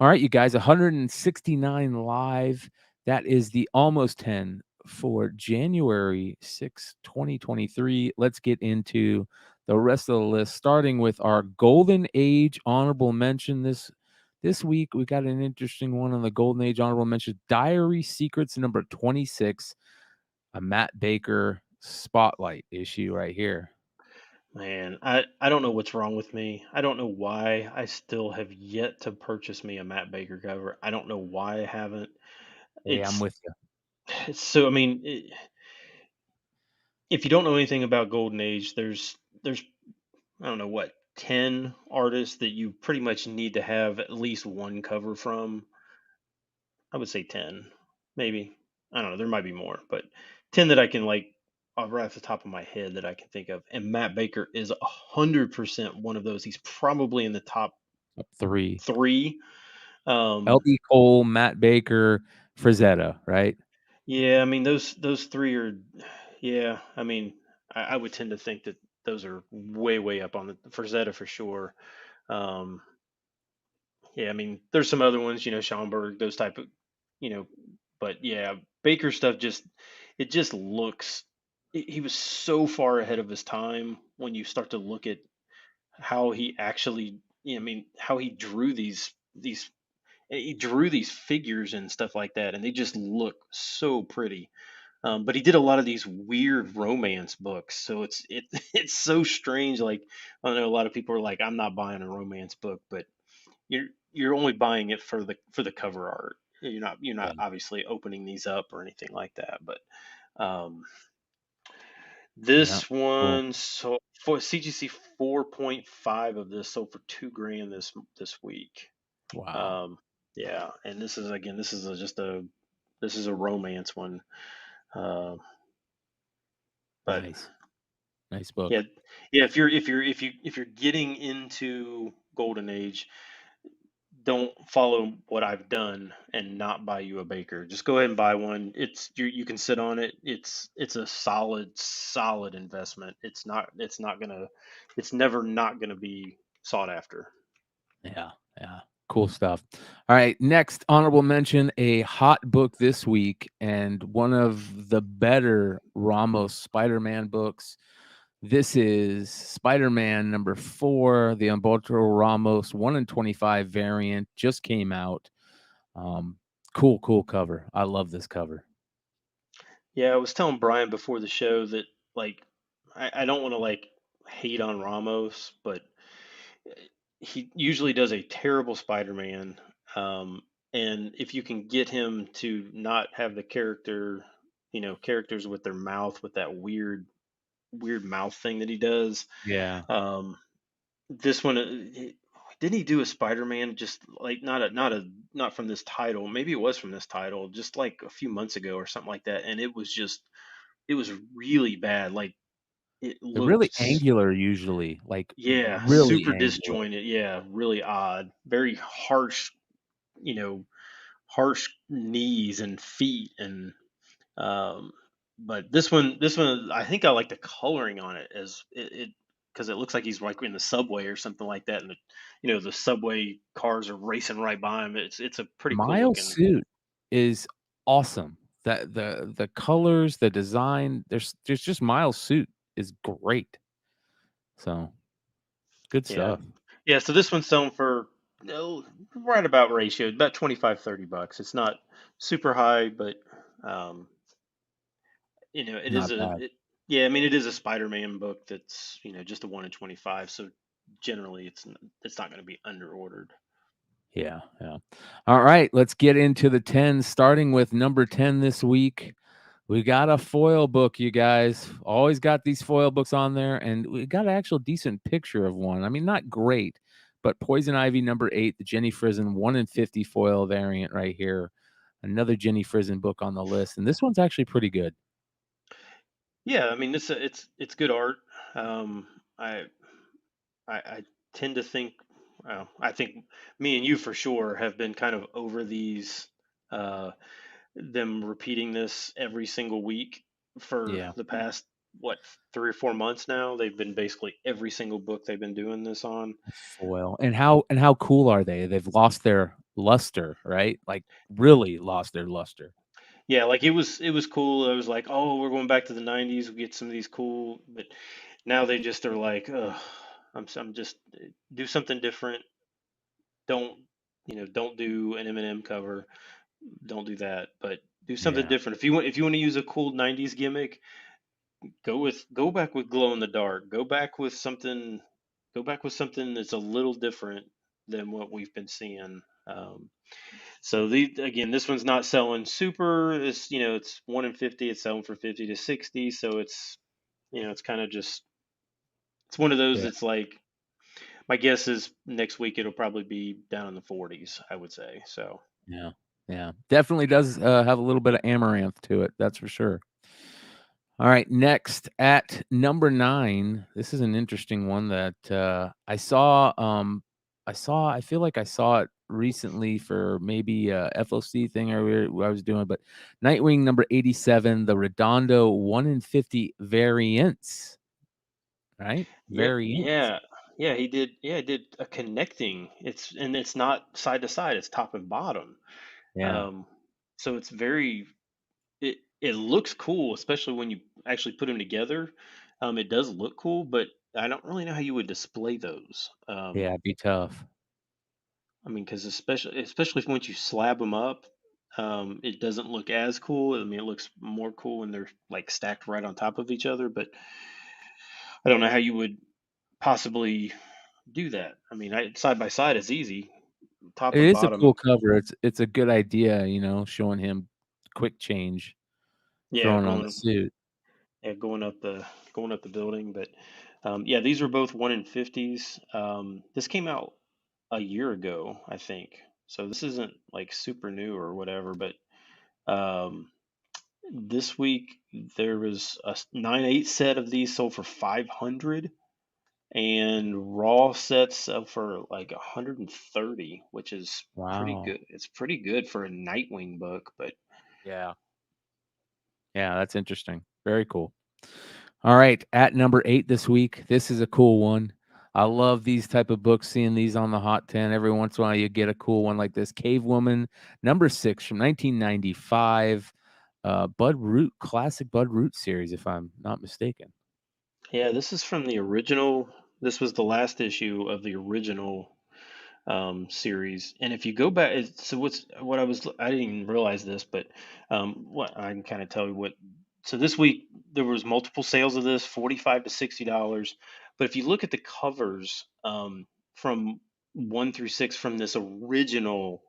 Speaker 1: All right, you guys, 169 live. That is the almost 10 for January 6, 2023. Let's get into the rest of the list, starting with our Golden Age honorable mention. This week, we got an interesting one on the Golden Age honorable mention. Diary Secrets number 26, a Matt Baker spotlight issue right here.
Speaker 2: man, I don't know what's wrong with me. I don't know why I still have yet to purchase me a Matt Baker cover. I don't know why I haven't.
Speaker 1: Hey, I'm
Speaker 2: It's
Speaker 1: with you.
Speaker 2: it's so, I mean, if you don't know anything about Golden Age, there's I don't know what, 10 artists that you pretty much need to have at least one cover from. I would say 10, maybe. I don't know, there might be more, but 10 that I can like right off the top of my head that I can think of. And Matt Baker is 100% one of those. He's probably in the top
Speaker 1: Up three.
Speaker 2: 3. Um,
Speaker 1: LB Cole, Matt Baker, Frazetta, right?
Speaker 2: yeah, I mean those 3 are, yeah, I mean I would tend to think that those are way up on the for Zeta for sure. Um, yeah, I mean there's some other ones, Schomburg, those type of, you know, but yeah, Baker stuff just, it just looks, he was so far ahead of his time when you start to look at how he actually, I mean, how he drew these figures and stuff like that, and they just look so pretty. But he did a lot of these weird romance books, so it's so strange. Like, I know a lot of people are like, "I'm not buying a romance book," but you're only buying it for the cover art. You're not
Speaker 1: Yeah.
Speaker 2: obviously opening these up or anything like that. But um,
Speaker 1: Yeah.
Speaker 2: this
Speaker 1: Cool.
Speaker 2: one, so for CGC 4.5 of this sold for 2 grand this week.
Speaker 1: Wow.
Speaker 2: Um, yeah, and this is, again, this is a romance one. Uh, but
Speaker 1: Nice. Nice
Speaker 2: yeah,
Speaker 1: book.
Speaker 2: yeah. If you're getting into Golden Age, don't follow what I've done and not buy you a Baker. Just go ahead and buy one. You can sit on it. It's a solid investment. It's never not gonna be sought after.
Speaker 1: Yeah. Yeah. Cool stuff. All right. Next honorable mention, a hot book this week and one of the better Ramos Spider-Man books. This is Spider-Man number 4, the Humberto Ramos 1 in 25 variant just came out. Um, cool cover. I love this cover.
Speaker 2: Yeah, I was telling Brian before the show that, like, I don't want to like hate on Ramos, but he usually does a terrible Spider-Man. Um, and if you can get him to not have the characters with their mouth, with that weird mouth thing that he does.
Speaker 1: Yeah.
Speaker 2: Um, this one, didn't he do a Spider-Man just like not from this title? Maybe it was from this title, just like a few months ago or something like that. And it was really bad. Like, it
Speaker 1: They're really
Speaker 2: looked,
Speaker 1: angular usually, like
Speaker 2: yeah,
Speaker 1: really
Speaker 2: super
Speaker 1: angular.
Speaker 2: disjointed. Yeah, really odd. Very harsh, you know, harsh knees and feet, and um but this one I think I like the coloring on it, as it because it looks like he's like in the subway or something like that, and the subway cars are racing right by him. It's a pretty cool
Speaker 1: Miles'
Speaker 2: looking.
Speaker 1: suit is awesome. That the colors, the design, there's just Miles' suit is great. So, good
Speaker 2: Yeah.
Speaker 1: stuff.
Speaker 2: Yeah, so this one's selling for, no, right about ratio, about 25-30 bucks. It's not super high, but um, it is
Speaker 1: Not bad.
Speaker 2: yeah, I mean, it is a Spider-Man book that's, just a 1 in 25, so generally it's not going to be under ordered.
Speaker 1: Yeah, yeah. All right, let's get into the 10, starting with number 10 this week. We got a foil book, you guys. Always got these foil books on there, and we got an actual decent picture of one. I mean, not great, but Poison Ivy number 8, the Jenny Frison 1 in 50 foil variant right here. another Jenny Frison book on the list, and this one's actually pretty good.
Speaker 2: Yeah, I mean, it's good art. Um, I I tend to think, well, I think me and you for sure have been kind of over these, uh, them repeating this every single week for
Speaker 1: Yeah.
Speaker 2: the past, what, 3 or 4 months now. They've been basically every single book they've been doing this on.
Speaker 1: Foil. And how cool are they? They've lost their luster, right? Like, really lost their luster.
Speaker 2: Yeah, like it was cool. It was like, oh, we're going back to the '90s. We get some of these cool, but now they just are like, ugh, I'm just do something different. Don't don't do an Eminem cover. Don't do that, but do something
Speaker 1: Yeah.
Speaker 2: different. If you want to use a cool '90s gimmick, go back with glow in the dark. Go back with something that's a little different than what we've been seeing. So again, this one's not selling super. It's 1 in 50. It's selling for 50 to 60. So it's kind of just it's one of those
Speaker 1: Yeah.
Speaker 2: that's like my guess is next week it'll probably be down in the 40s, I would say. So
Speaker 1: Yeah. Yeah. Definitely does, have a little bit of amaranth to it, that's for sure. All right, next at number 9, this is an interesting one that, I feel like I saw it recently for maybe a FOC thing I was doing, but Nightwing number 87, the Redondo 1 in 50 variants, right?
Speaker 2: yeah,
Speaker 1: Variants.
Speaker 2: yeah, yeah, he did. Yeah, he did a connecting. It's not side to side. It's top and bottom.
Speaker 1: Yeah.
Speaker 2: Um, so it's very it looks cool, especially when you actually put them together. It does look cool, but I don't really know how you would display those.
Speaker 1: Yeah, it'd be tough.
Speaker 2: I mean, because especially if once you slab them up, it doesn't look as cool. I mean, it looks more cool when they're like stacked right on top of each other. But I don't know how you would possibly do that. I mean, side by side is easy, top
Speaker 1: It
Speaker 2: and
Speaker 1: is a
Speaker 2: bottom.
Speaker 1: cool cover, it's a good idea, showing him quick change,
Speaker 2: Yeah,
Speaker 1: throwing on the suit.
Speaker 2: going up the building. But yeah, these are both 1 in 50s. This came out a year ago, I think. So this isn't like super new or whatever. But um, this week there was a 9/8 set of these sold for 500, and raw sets sell for like 130, which is pretty
Speaker 1: Wow.
Speaker 2: good. It's pretty good for a Nightwing book, but
Speaker 1: Yeah. Yeah, that's interesting. Very cool. All right, at number 8 this week, this is a cool one. I love these type of books, seeing these on the Hot 10. Every once in a while, you get a cool one like this. Cave Woman, number 6 from 1995. Bud Root, classic Bud Root series, if I'm not mistaken.
Speaker 2: yeah, this is from the original. This was the last issue of the original series. And if you go back, so I didn't even realize this, but what I can kind of tell you what. So this week there was multiple sales of this, $45 to $60. But if you look at the covers from 1 through 6 from this original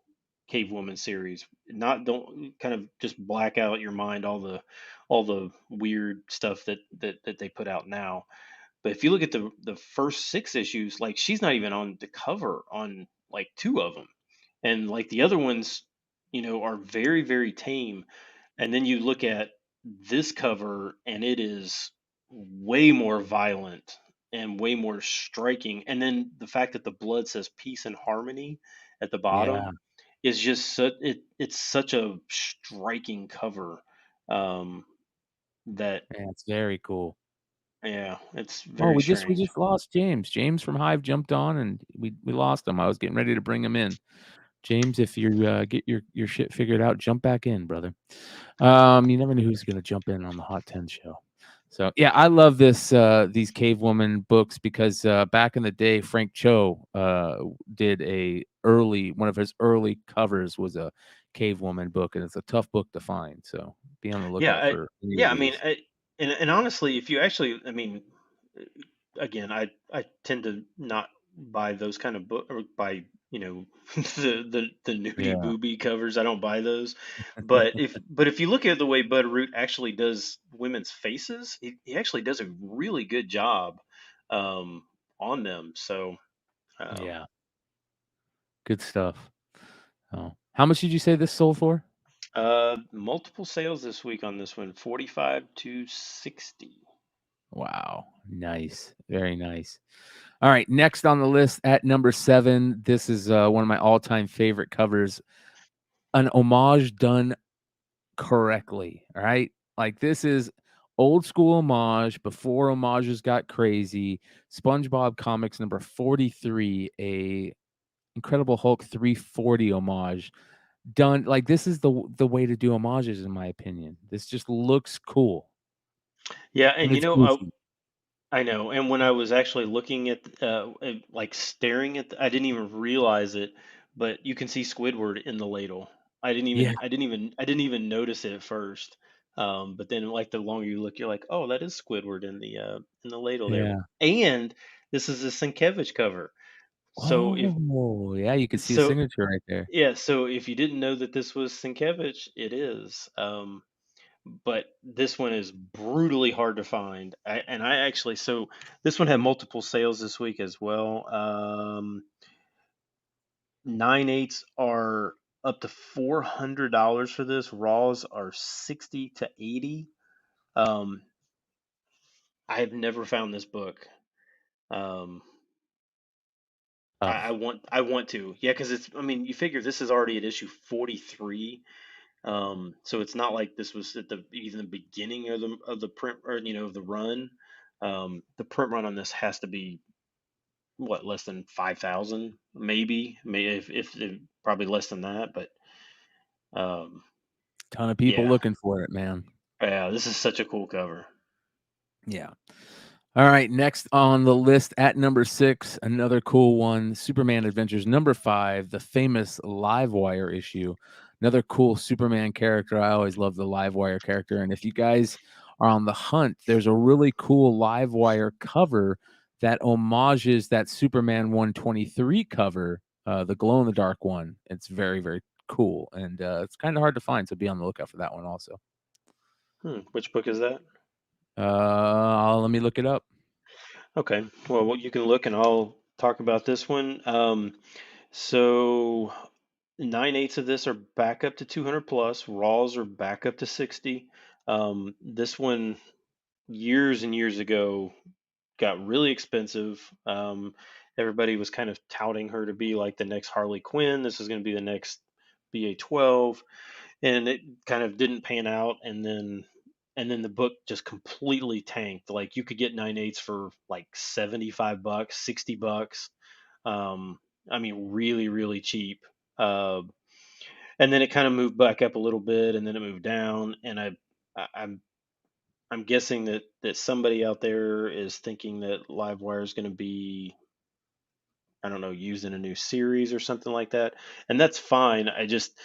Speaker 2: Cave Woman series, not don't kind of just black out your mind all the weird stuff that they put out now. But if you look at the first 6 issues, like she's not even on the cover on like 2 of them, and like the other ones, are very very tame. And then you look at this cover, and it is way more violent and way more striking. And then the fact that the blood says peace and harmony at the bottom
Speaker 1: Yeah,
Speaker 2: is just it's such a striking cover. Um, that
Speaker 1: yeah, it's very cool.
Speaker 2: Yeah, it's
Speaker 1: Oh,
Speaker 2: very
Speaker 1: we just
Speaker 2: strange.
Speaker 1: lost James. James from Hive jumped on, and we lost him. I was getting ready to bring him in. James, if you get your shit figured out, jump back in, brother. You never know who's gonna jump in on the Hot 10 show. So yeah, I love these Cave Woman books because back in the day, Frank Cho did one of his early covers was a Cave Woman book, and it's a tough book to find. So be on the
Speaker 2: Yeah,
Speaker 1: lookout for any of
Speaker 2: yeah. I mean,
Speaker 1: these.
Speaker 2: and honestly, if you actually, I mean, again, I tend to not buy those kind of book or buy the nudie
Speaker 1: Yeah,
Speaker 2: booby covers. I don't buy those. But if you look at the way Bud Root actually does women's faces, he actually does a really good job um, on them. So um,
Speaker 1: yeah, good stuff. Oh, how much did you say this sold for?
Speaker 2: Multiple sales this week on this one, 45 to 60.
Speaker 1: Wow, nice, very nice. All right, next on the list at number 7, this is, one of my all-time favorite covers, an homage done correctly, all right? Like, this is old school homage before homages got crazy. SpongeBob Comics number 43, a Incredible Hulk 340 homage done like, this is the way to do homages in my opinion. This just looks cool,
Speaker 2: Yeah,
Speaker 1: and
Speaker 2: and
Speaker 1: it's goofy.
Speaker 2: I know. And when I was actually looking at, like staring at, I didn't even realize it, but you can see Squidward in the ladle.
Speaker 1: Yeah,
Speaker 2: I didn't even notice it at first. But then, like the longer you look, you're like, oh, that is Squidward in the ladle there.
Speaker 1: yeah.
Speaker 2: And this is a Sienkiewicz cover. So if
Speaker 1: Oh, yeah, you can see a
Speaker 2: so,
Speaker 1: signature right there.
Speaker 2: yeah. So if you didn't know that this was Sienkiewicz, it is. But this one is brutally hard to find. I actually, so this one had multiple sales this week as well. 9/8 are up to $400 for this. Raws are 60 to 80. Um, I have never found this book. Um,
Speaker 1: Tough.
Speaker 2: I want to, yeah, because it's. I mean, you figure this is already at issue 43. So it's not like this was at the even the beginning of the print or of the run. The print run on this has to be what, less than 5,000, maybe, if probably less than that. But um,
Speaker 1: Ton of people
Speaker 2: yeah,
Speaker 1: looking for it, man.
Speaker 2: yeah, this is such a cool cover.
Speaker 1: Yeah. All right, next on the list at number 6, another cool one, Superman Adventures number 5, the famous Livewire issue. Another cool Superman character. I always love the Livewire character, and if you guys are on the hunt, there's a really cool Livewire cover that homages that Superman 123 cover, the glow in the dark one. It's very, very cool, and it's kind of hard to find, so be on the lookout for that one also.
Speaker 2: Which book is that?
Speaker 1: Let me look it up.
Speaker 2: Okay, well, you can look, and I'll talk about this one. So 9/8 of this are back up to 200 plus. Raws are back up to 60. This one years and years ago got really expensive. Everybody was kind of touting her to be like the next Harley Quinn. This is going to be the next BA12, and it kind of didn't pan out. And then the book just completely tanked. Like you could get 9/8 for like $75, $60. Um, I mean, really, really cheap. Uh, and then it kind of moved back up a little bit, and then it moved down. And I'm guessing that somebody out there is thinking that Livewire is going to be, I don't know, used in a new series or something like that, and that's fine. I just,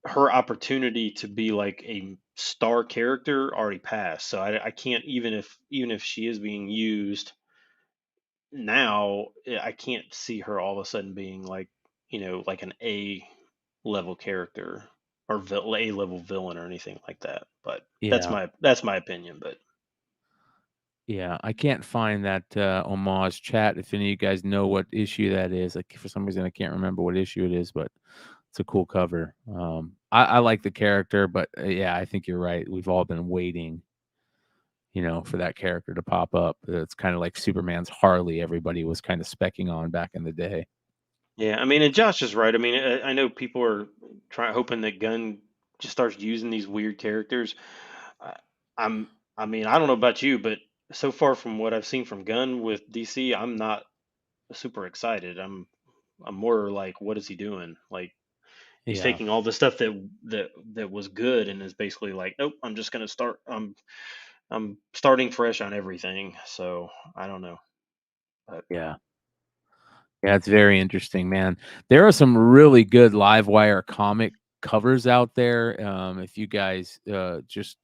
Speaker 2: her opportunity to be like a star character already passed, so I can't, even if she is being used now, I can't see her all of a sudden being like, like an A level character or A level villain or anything like that. But
Speaker 1: Yeah.
Speaker 2: that's my opinion. But
Speaker 1: Yeah, I can't find that, homage chat if any of you guys know what issue that is. Like, for some reason, I can't remember what issue it is, but it's a cool cover. I like the character, but, yeah, I think you're right. We've all been waiting, for that character to pop up. It's kinda like Superman's Harley everybody was kinda specking on back in the day.
Speaker 2: yeah, I mean, and Josh is right. I mean, I know people are hoping that Gunn just starts using these weird characters. I, I mean, I don't know about you, but so far from what I've seen from Gunn with DC, I'm not super excited. I'm more like, what is he doing? Like, he's
Speaker 1: Yeah.
Speaker 2: taking all the stuff that was good and is basically like, nope, I'm just gonna start. I'm starting fresh on everything. So I don't know. But
Speaker 1: Yeah. Yeah, it's very interesting, man. There are some really good Livewire comic covers out there. If you guys just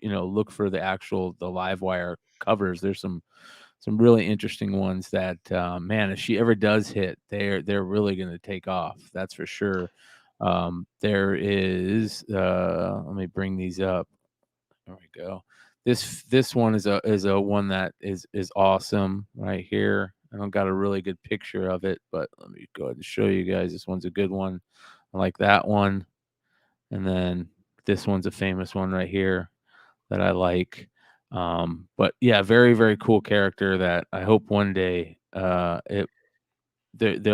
Speaker 1: look for the Livewire covers, there's some really interesting ones that man, if she ever does hit, they're really going to take off. That's for sure. There is let me bring these up. There we go. This one is a one that is awesome right here. I don't got a really good picture of it, but let me go ahead and show you guys. This one's a good one. I like that one. and then this one's a famous one right here that I like. But yeah, very, very cool character that I hope one day, there'll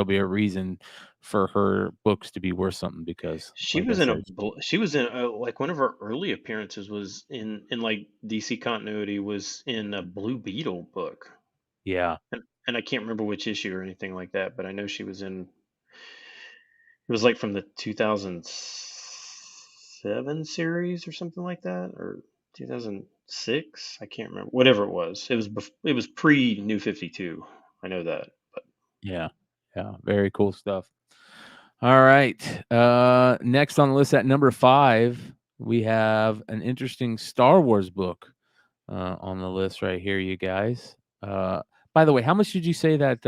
Speaker 1: be a reason for her books to be worth something because,
Speaker 2: She
Speaker 1: like I
Speaker 2: was in
Speaker 1: said,
Speaker 2: she was in like one of her early appearances was in like DC continuity was in a Blue Beetle book.
Speaker 1: yeah,
Speaker 2: And I can't remember which issue or anything like that, but I know she was in. It was like from the 2007 series or something like that, or 2006. I can't remember. Whatever it was, it was pre New 52. I know that. But
Speaker 1: yeah, yeah, very cool stuff. All right, next on the list at number 5, we have an interesting Star Wars book, on the list right here, you guys. By the way, how much did you say that,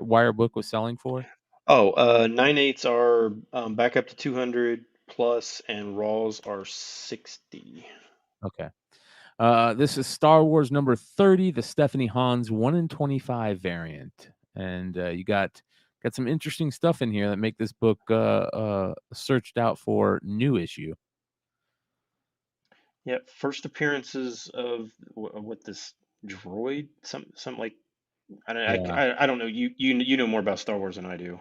Speaker 1: Wire book was selling for?
Speaker 2: oh, 9/8s are back up to 200 plus, and Raws are 60.
Speaker 1: Okay. This is Star Wars number 30, the Stephanie Hans 1 in 25 variant. And you got some interesting stuff in here that make this book searched out for new issue.
Speaker 2: Yeah, first appearances of what this droid, something like
Speaker 1: Yeah.
Speaker 2: I don't know. You know more about Star Wars than I do.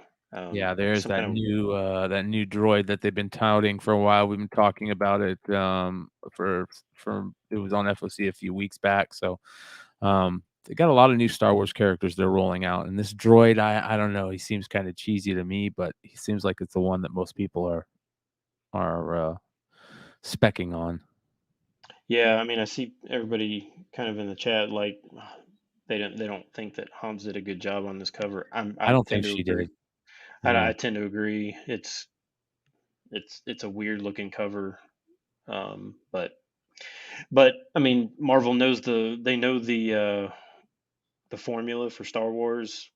Speaker 1: Yeah, there's
Speaker 2: Some kind of
Speaker 1: that new droid that they've been touting for a while. We've been talking about it for it was on FOC a few weeks back. So they got a lot of new Star Wars characters they're rolling out. And this droid, I don't know, he seems kind of cheesy to me, but he seems like it's the one that most people are specking on.
Speaker 2: Yeah, I mean, I see everybody kind of in the chat like they don't think that Hans did a good job on this cover.
Speaker 1: I
Speaker 2: I
Speaker 1: don't
Speaker 2: tend
Speaker 1: think
Speaker 2: to
Speaker 1: she
Speaker 2: agree.
Speaker 1: did. Yeah.
Speaker 2: I tend to agree. It's a weird looking cover. But I mean, Marvel knows they know the formula for Star Wars.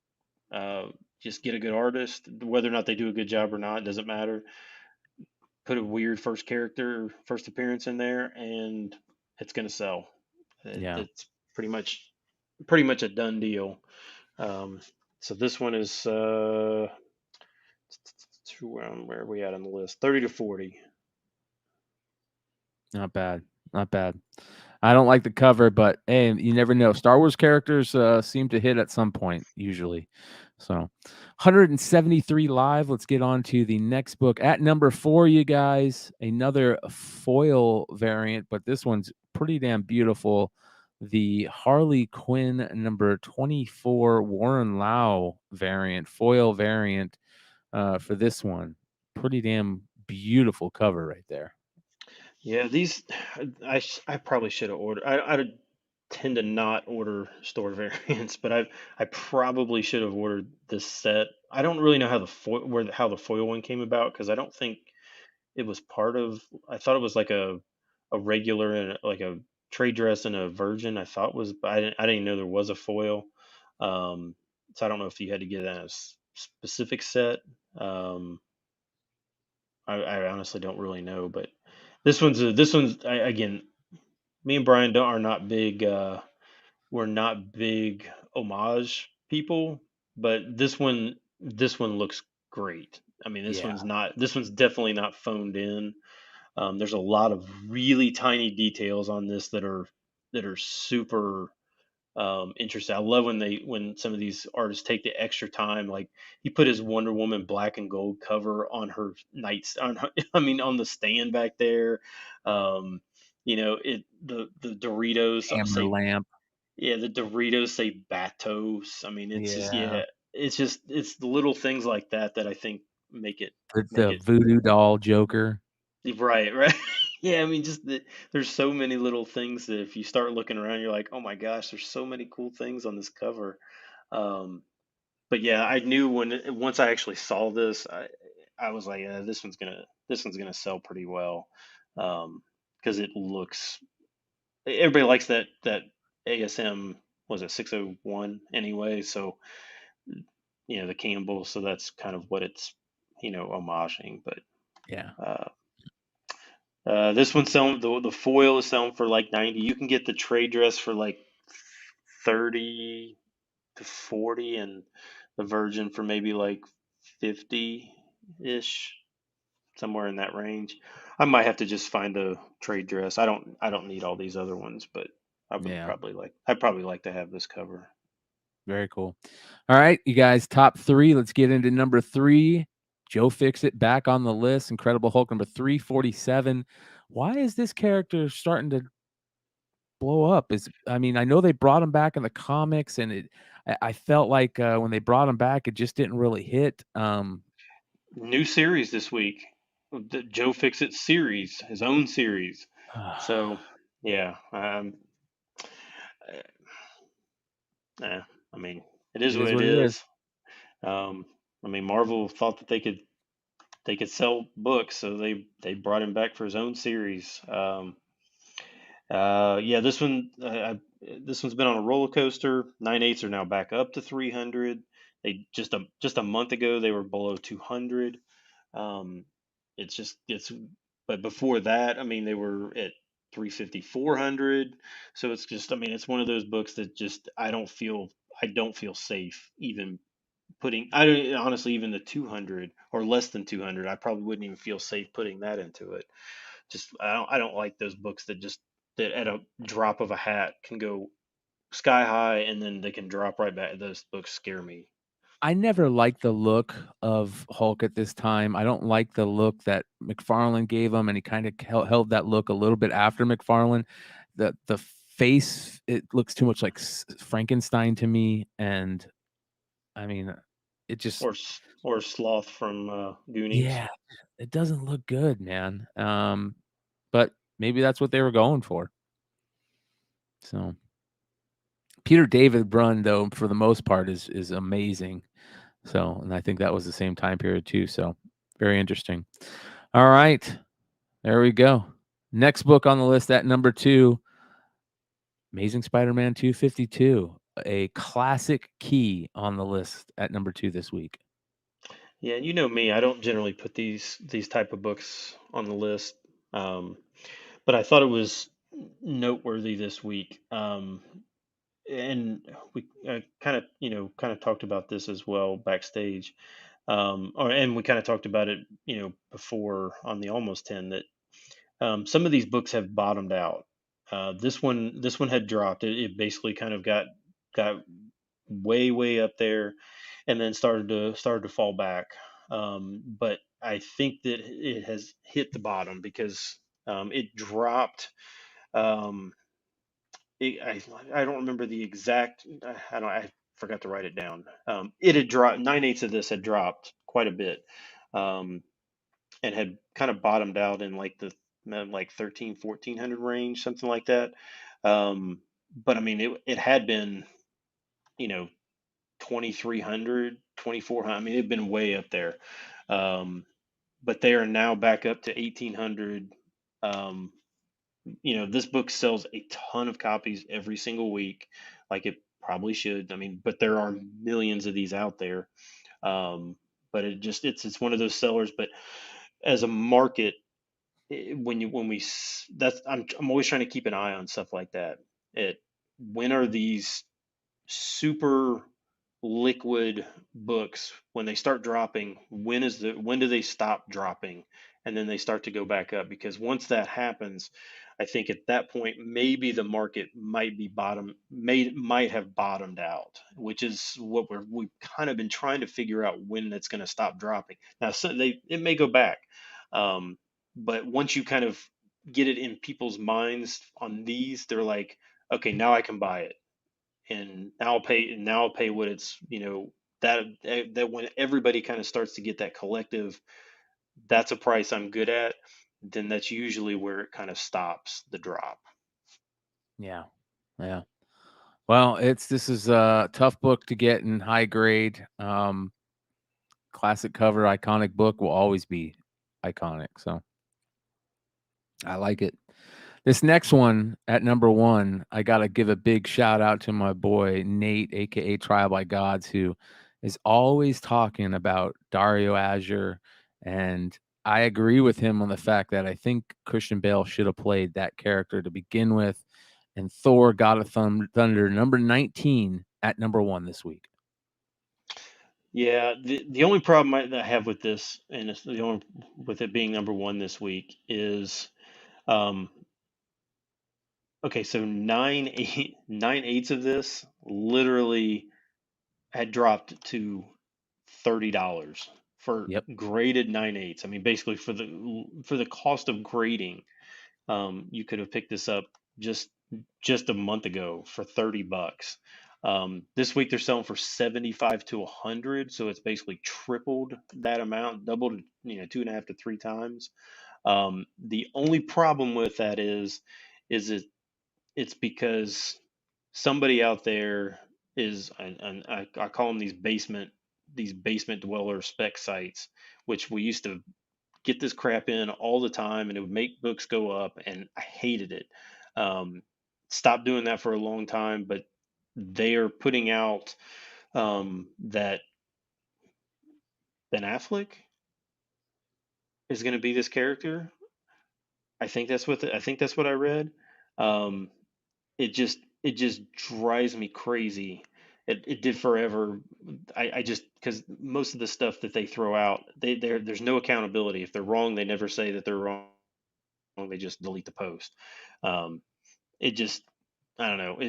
Speaker 2: Just get a good artist. Whether or not they do a good job or not doesn't matter. Put a weird first appearance in there, and it's gonna sell.
Speaker 1: Yeah.
Speaker 2: It's pretty much a done deal. Um, so this one is where are we at on the list? 30 to 40.
Speaker 1: Not bad. Not bad. I don't like the cover, but hey, you never know. Star Wars characters seem to hit at some point, usually. So, 173 live. Let's get on to the next book. At number 4, you guys, another foil variant, but this one's pretty damn beautiful. The Harley Quinn number 24 Warren Lau variant, foil variant for this one. Pretty damn beautiful cover right there.
Speaker 2: Yeah, these I probably should have ordered. I tend to not order store variants, but I probably should have ordered this set. I don't really know how the foil how the foil one came about because I don't think it was part of. I thought it was like a regular and like a trade dress and a virgin. I thought was, but I didn't know there was a foil. Um, so I don't know if you had to get it in a specific set. Um, I honestly don't really know, but this one's again. Me and Brian are not big. We're not big homage people, but this one looks great. I mean,
Speaker 1: Yeah.
Speaker 2: this one's definitely not phoned in. There's a lot of really tiny details on this that are super interesting. I love when some of these artists take the extra time. Like he put his Wonder Woman black and gold cover on her nights on her, I mean on the stand back there. Um, you know it the Doritos
Speaker 1: Hammer
Speaker 2: say
Speaker 1: lamp.
Speaker 2: yeah the Doritos say Batos. I mean it's just
Speaker 1: Yeah.
Speaker 2: yeah it's the little things like that that I think make
Speaker 1: The
Speaker 2: it
Speaker 1: voodoo doll Joker.
Speaker 2: right, right. Yeah, I mean, there's so many little things that if you start looking around, you're like, oh my gosh, there's so many cool things on this cover. Um, but yeah, I knew once I actually saw this, I was like, this one's gonna sell pretty well, because it looks. Everybody likes that ASM was it 601 anyway, so you know the Campbell, so that's kind of what it's homaging, but.
Speaker 1: Yeah.
Speaker 2: Uh, this one's selling the foil is selling for like 90. You can get the trade dress for like 30 to 40 and the virgin for maybe like 50 ish, somewhere in that range. I might have to just find a trade dress. I don't need all these other ones, but
Speaker 1: Yeah,
Speaker 2: I'd probably like to have this cover.
Speaker 1: very cool. All right, you guys, top three. Let's get into number three. Joe Fixit back on the list. Incredible Hulk number 347. Why is this character starting to blow up? I mean, I know they brought him back in the comics, and I felt like when they brought him back, it just didn't really hit.
Speaker 2: New series this week. The Joe Fixit series, his own series. So yeah, eh, I mean, it is
Speaker 1: It
Speaker 2: what
Speaker 1: is
Speaker 2: it
Speaker 1: what it is.
Speaker 2: is. Um, I mean, Marvel thought that they could sell books, so they brought him back for his own series. Yeah, this one's been on a roller coaster. 9/8 are now back up to 300. They just a month ago they were below 200. Um, it's but before that, I mean, they were at 350, 400. So it's just, I mean, it's one of those books that just I don't feel safe even putting. I don't honestly even the 200 or less than 200. I probably wouldn't even feel safe putting that into it. Just I don't like those books that at a drop of a hat can go sky high and then they can drop right back. Those books scare me.
Speaker 1: I never liked the look of Hulk at this time. I don't like the look that McFarlane gave him, and he kind of held that look a little bit after McFarlane. The face, it looks too much like Frankenstein to me, and I mean, it just
Speaker 2: Or Sloth from Goonies.
Speaker 1: yeah, it doesn't look good, man. But maybe that's what they were going for. So Peter David run though, for the most part, is amazing. So, and I think that was the same time period too. So, very interesting. All right, there we go. Next book on the list at number two, Amazing Spider-Man 252, a classic key on the list at number two this week.
Speaker 2: Yeah, you know me. I don't generally put these type of books on the list, um, but I thought it was noteworthy this week. And we kind of talked about this as well backstage, and we kind of talked about it, before on the Almost 10 that some of these books have bottomed out. This one had dropped. It basically kind of got way way up there, and then started to fall back. But I think that it has hit the bottom because it dropped. Um, I don't remember the exact. I forgot to write it down. It had dropped. 9/8 of this had dropped quite a bit. Um, and had kind of bottomed out in like the like 13 1400 range, something like that. But I mean it had been, you know 2300, 2400. I mean it'd been way up there. um, but they are now back up to 1800. um, this book sells a ton of copies every single week, like it probably should. I mean, but there are millions of these out there. um, but it's one of those sellers. But as a market, when we that's I'm always trying to keep an eye on stuff like that. It When are these super liquid books, when they start dropping, when do they stop dropping and then they start to go back up? Because once that happens, I think at that point maybe the market might have bottomed out, which is what we've kind of been trying to figure out, when it's going to stop dropping. Now, so it may go back, um, but once you kind of get it in people's minds on these, they're like, okay, now I can buy it, and now I'll pay what it's, that when everybody kind of starts to get that collective, that's a price I'm good at, then that's usually where it kind of stops the drop.
Speaker 1: Yeah, yeah. Well, this is a tough book to get in high grade. Classic cover, iconic book will always be iconic. So I like it. This next one at number one, I got to give a big shout out to my boy Nate, aka Trial by Gods, who is always talking about Dario Azure. And I agree with him on the fact that I think Christian Bale should have played that character to begin with. And Thor, God of Thunder, number 19 at number one this week.
Speaker 2: Yeah, the only problem that I have with this, and it's the only with it being number one this week, is um, okay. So nine eighths of this literally had dropped to $30 for
Speaker 1: Yep.
Speaker 2: graded nine eighths. I mean, basically for the cost of grading, you could have picked this up just just a month ago for $30. This week they're selling for 75 to 100, so it's basically tripled that amount, doubled, two and a half to three times. The only problem with that is it's because somebody out there is, and I call them these basement dweller spec sites, which we used to get this crap in all the time, and it would make books go up, and I hated it. Um, Stopped doing that for a long time, but they are putting out that Ben Affleck is going to be this character. I think that's what I read. Um, it just drives me crazy. It did forever. I just, because most of the stuff that they throw out, there's no accountability. If they're wrong, they never say that they're wrong. They just delete the post. Um, it just, I don't know.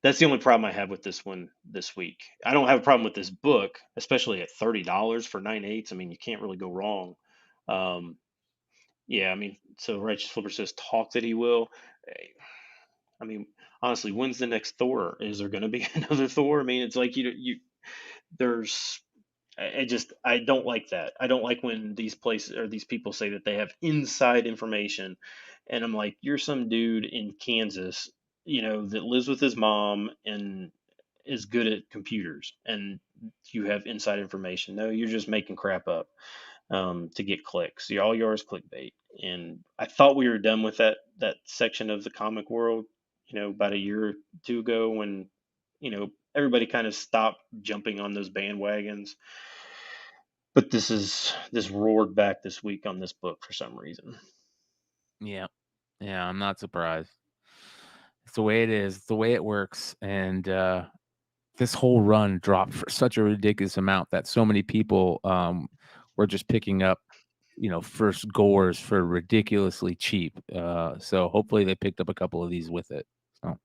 Speaker 2: That's the only problem I have with this one this week. I don't have a problem with this book, especially at $30 for nine eighths. I mean, you can't really go wrong. Um, yeah, I mean, so Righteous Flipper says talk that he will. Eh, I mean, honestly, when's the next Thor? Is there going to be another Thor? I mean, it's like there's I just I don't like that. I don't like when these places or these people say that they have inside information, and I'm like, you're some dude in Kansas, that lives with his mom and is good at computers, and you have inside information. No, you're just making crap up to get clicks. All yours clickbait. And I thought we were done with that section of the comic world, about a year or two ago when everybody kind of stopped jumping on those bandwagons, but this roared back this week on this book for some reason.
Speaker 1: Yeah. Yeah, I'm not surprised. It's the way it is. It's the way it works. And this whole run dropped for such a ridiculous amount that so many people were just picking up, first gores for ridiculously cheap. So hopefully they picked up a couple of these with it. So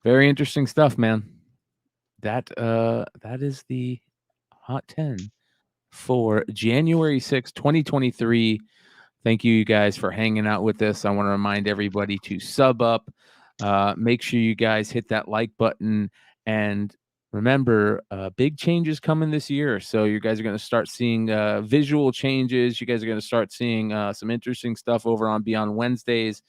Speaker 1: very interesting stuff, man. That is the Hot 10 for January 6th, 2023. Thank you guys for hanging out with us. I want to remind everybody to sub up. Make sure you guys hit that like button. And remember, big changes coming this year. So you guys are going to start seeing visual changes. You guys are going to start seeing some interesting stuff over on Beyond Wednesdays.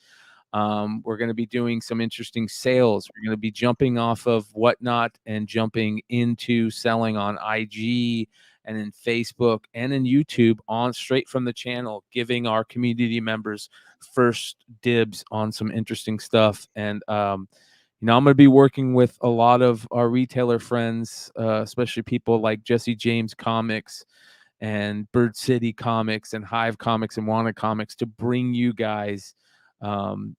Speaker 1: We're going to be doing some interesting sales. We're going to be jumping off of Whatnot and jumping into selling on IG and in Facebook and in YouTube on straight from the channel, giving our community members first dibs on some interesting stuff. And, I'm going to be working with a lot of our retailer friends, especially people like Jesse James Comics and Bird City Comics and Hive Comics and Wanted Comics to bring you guys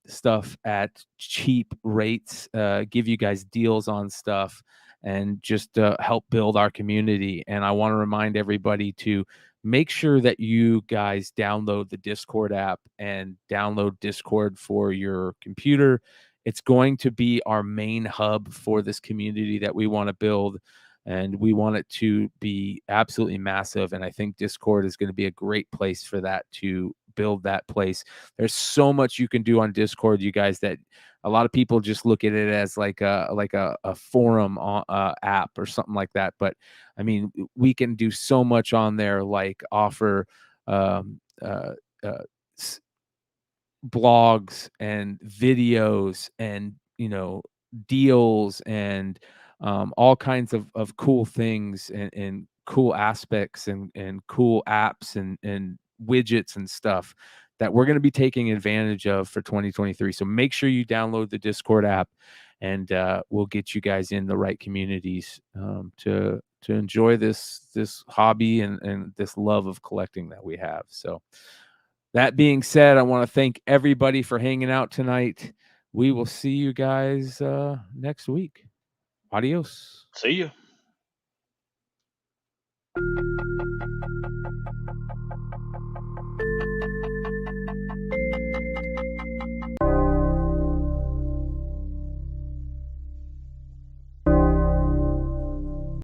Speaker 1: stuff at cheap rates, give you guys deals on stuff, and just help build our community. And I want to remind everybody to make sure that you guys download the Discord app and download Discord for your computer. It's going to be our main hub for this community that we want to build, and we want it to be absolutely massive. And I think Discord is going to be a great place for that, to build that place. There's so much you can do on Discord, you guys, that a lot of people just look at it as like a forum app or something like that. But I mean, we can do so much on there, like offer um, uh, uh, blogs and videos and deals and all kinds of cool things and cool aspects and cool apps and widgets and stuff that we're going to be taking advantage of for 2023. So make sure you download the Discord app, and we'll get you guys in the right communities to enjoy this hobby and this love of collecting that we have. So that being said, I want to thank everybody for hanging out tonight. We will see you guys next week. Adios.
Speaker 2: See you.